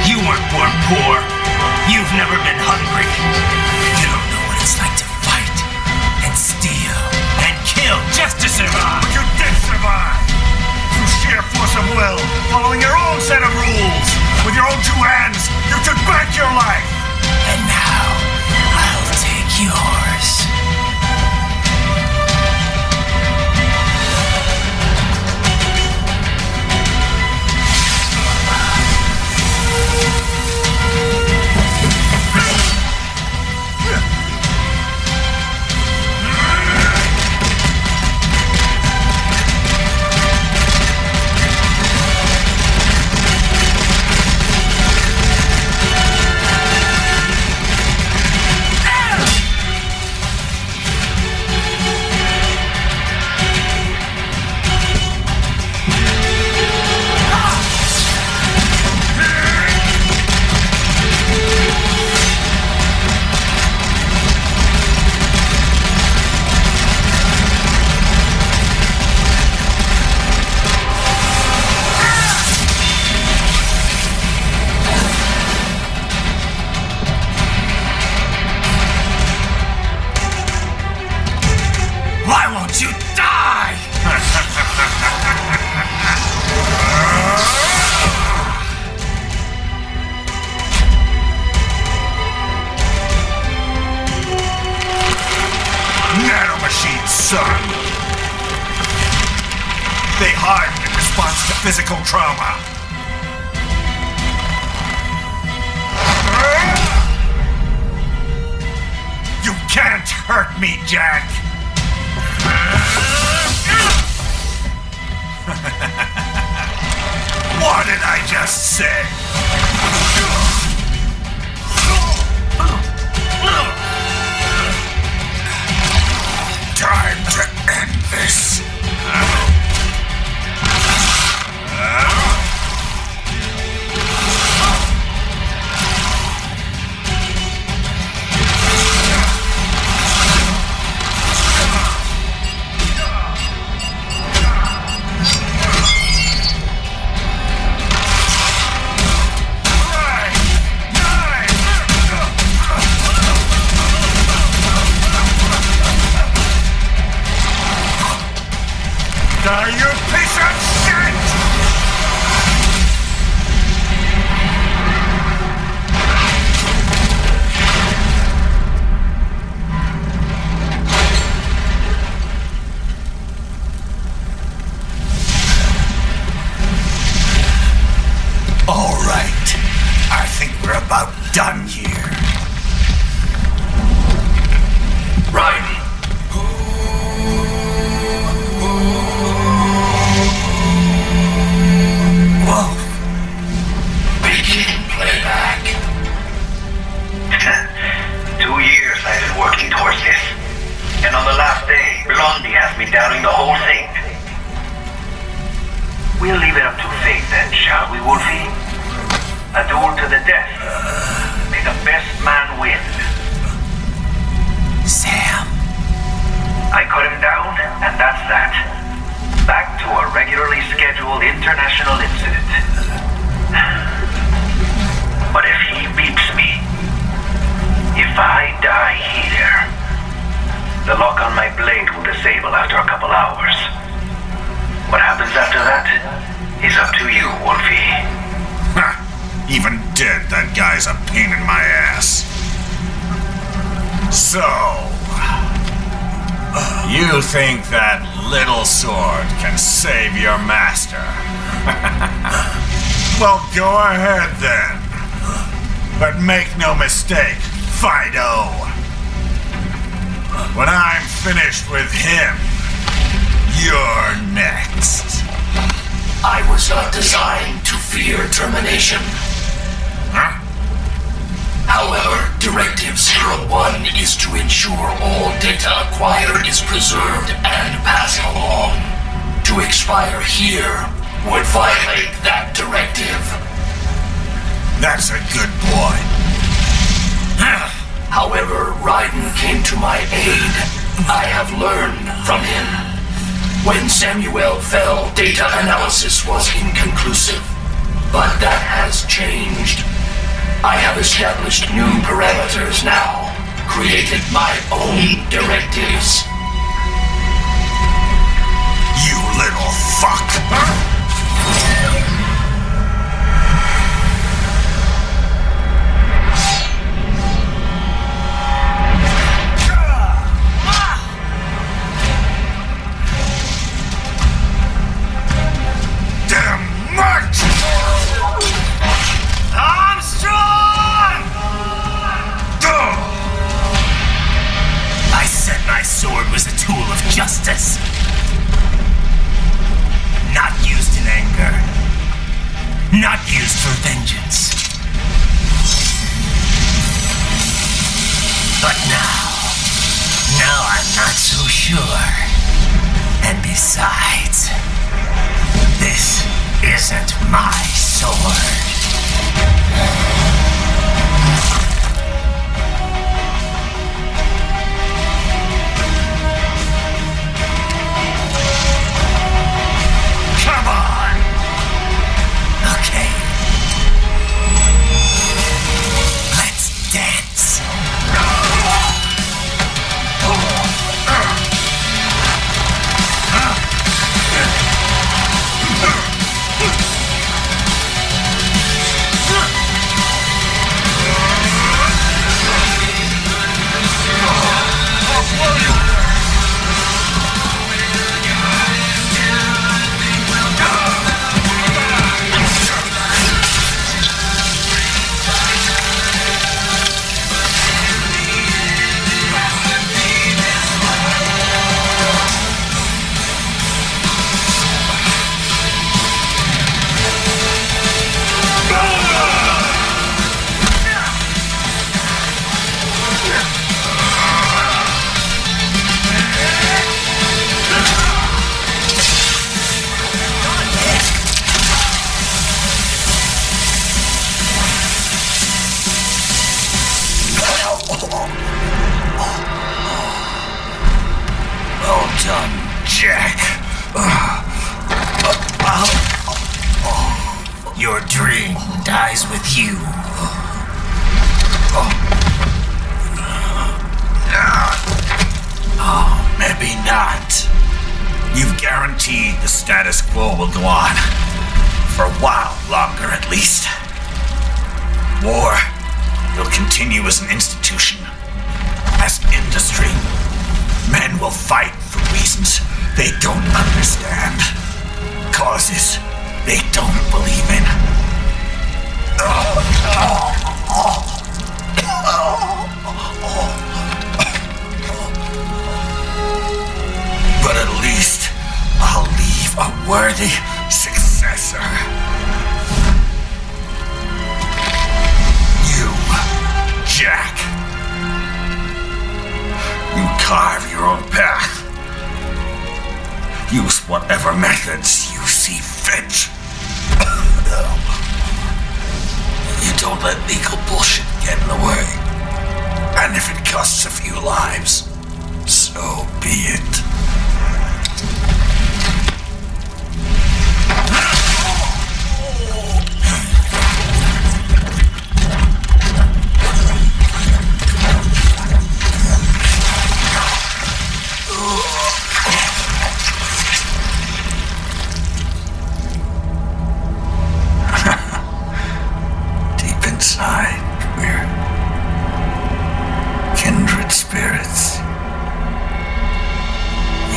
You weren't born poor. You've never been hungry. You don't know what it's like to fight and steal and kill just to survive. But you did survive. Through sheer force of will, following your own set of rules. With your own two hands, you took back your life. And now, I'll take yours. Why won't you die? Nanomachines, son. They harden in response to physical trauma. You can't hurt me, Jack. What did I just say? done here. Ryan. Wolf. Begin playback. 2 years I've been working towards this. And on the last day, Blondie has me doubting the whole thing. We'll leave it up to fate then, shall we, Wolfie? A duel to the death. May the best man win. Sam. I cut him down, and that's that. Back to a regularly scheduled international incident. But if he beats me, if I die here, the lock on my blade will disable after a couple hours. What happens after that is up to you, Wolfie. Even dead, that guy's a pain in my ass. So, you think that little sword can save your master? Well, go ahead then. But make no mistake, Fido. When I'm finished with him, you're next. I was not designed to fear termination. Huh? However, Directive 01 is to ensure all data acquired is preserved and passed along. To expire here would violate that directive. That's a good boy. However, Raiden came to my aid. I have learned from him. When Samuel fell, data analysis was inconclusive. But that has changed. I have established new parameters now. Created my own directives. You little fuck. Was a tool of justice. Not used in anger. Not used for vengeance. But now I'm not so sure. And besides, this isn't my sword. Your dream dies with you. Oh, maybe not. You've guaranteed the status quo will go on. For a while longer, at least. War will continue as an institution, as an industry. Men will fight for reasons they don't understand. Causes they don't believe in. worthy successor. You, Jack. You carve your own path. Use whatever methods you see fit. You don't let legal bullshit get in the way. And if it costs a few lives, so be it. We're kindred spirits.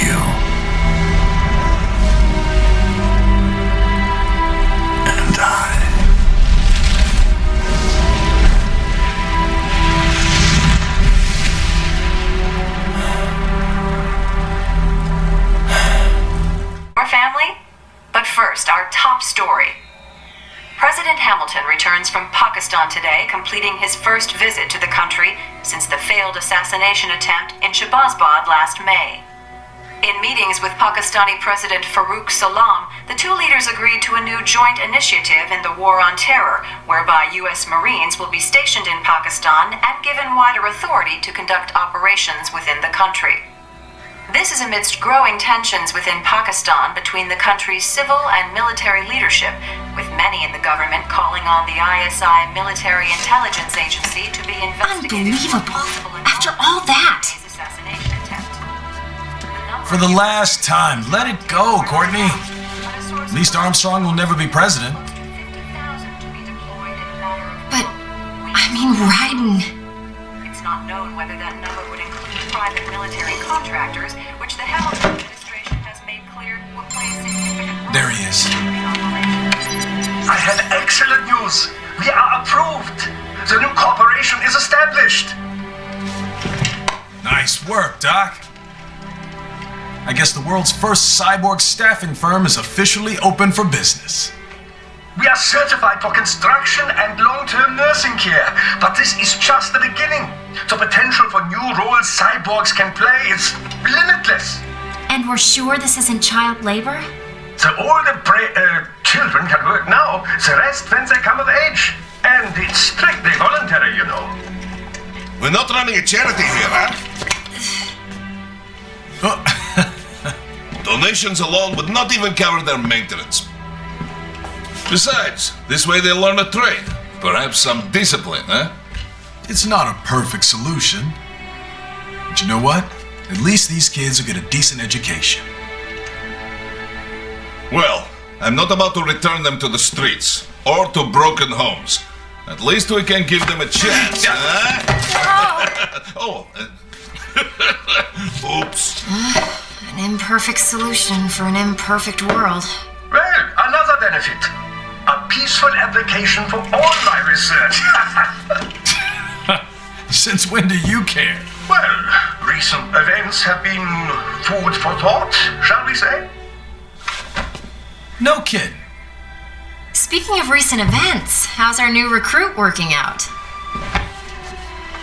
You and I. Our family? But first, our top story. President Hamilton returns from Pakistan today, completing his first visit to the country since the failed assassination attempt in Shahbazbad last May. In meetings with Pakistani President Farooq Salam, the two leaders agreed to a new joint initiative in the war on terror, whereby U.S. Marines will be stationed in Pakistan and given wider authority to conduct operations within the country. This is amidst growing tensions within Pakistan between the country's civil and military leadership, with many in the government calling on the ISI military intelligence agency to be investigated. Unbelievable. After all that. For the last time, let it go, Courtney. At least Armstrong will never be president. But, I mean, Raiden. It's not known whether that number would include private military contractors, which the Hamilton administration has made clear will play a significant role. There he is. I have excellent news. We are approved. The new corporation is established. Nice work, Doc. I guess the world's first cyborg staffing firm is officially open for business. We are certified for construction and long-term nursing care, but this is just the beginning. The potential for new roles cyborgs can play is limitless. And we're sure this isn't child labor? The older children can work now, the rest when they come of age. And it's strictly voluntary, you know. We're not running a charity here, huh? Donations alone would not even cover their maintenance. Besides, this way they'll learn a trade. Perhaps some discipline, huh? It's not a perfect solution. But you know what? At least these kids will get a decent education. Well, I'm not about to return them to the streets or to broken homes. At least we can give them a chance, huh? Oh. Oops. An imperfect solution for an imperfect world. Well, another benefit. A peaceful application for all my research. Since when do you care? Well, recent events have been food for thought, shall we say? No kidding. Speaking of recent events, how's our new recruit working out?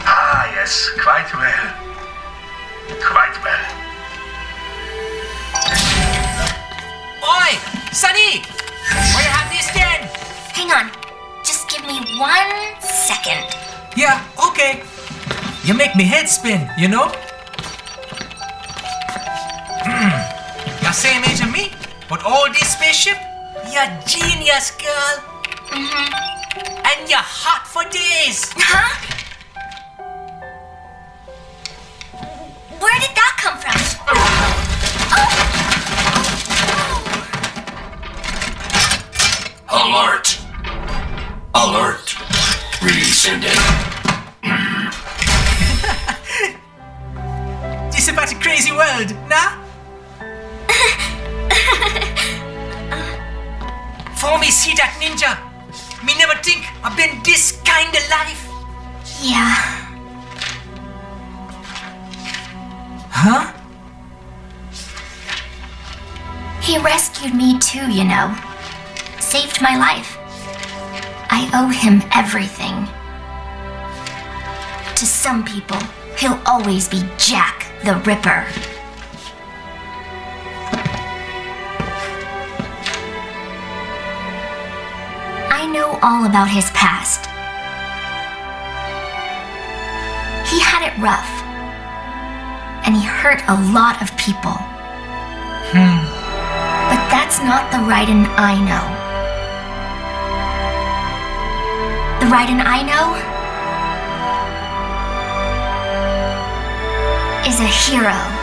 Ah, yes, quite well. Quite well. Oi, Sonny! Where you have this then? Hang on. Just give me 1 second. Yeah, okay. You make me head spin, you know? You're same age as me, but all this spaceship? You're genius, girl. And you're hot for days. Huh? Where did that come from? Alert! Alert! Rescinded. This about a crazy world, nah? For me see that ninja, me never think I've been this kind of life. Yeah. Huh? He rescued me too, you know. Saved my life. I owe him everything. To some people, he'll always be Jack the Ripper. I know all about his past. He had it rough. And he hurt a lot of people. But that's not the Raiden I know. The Raiden I know is a hero.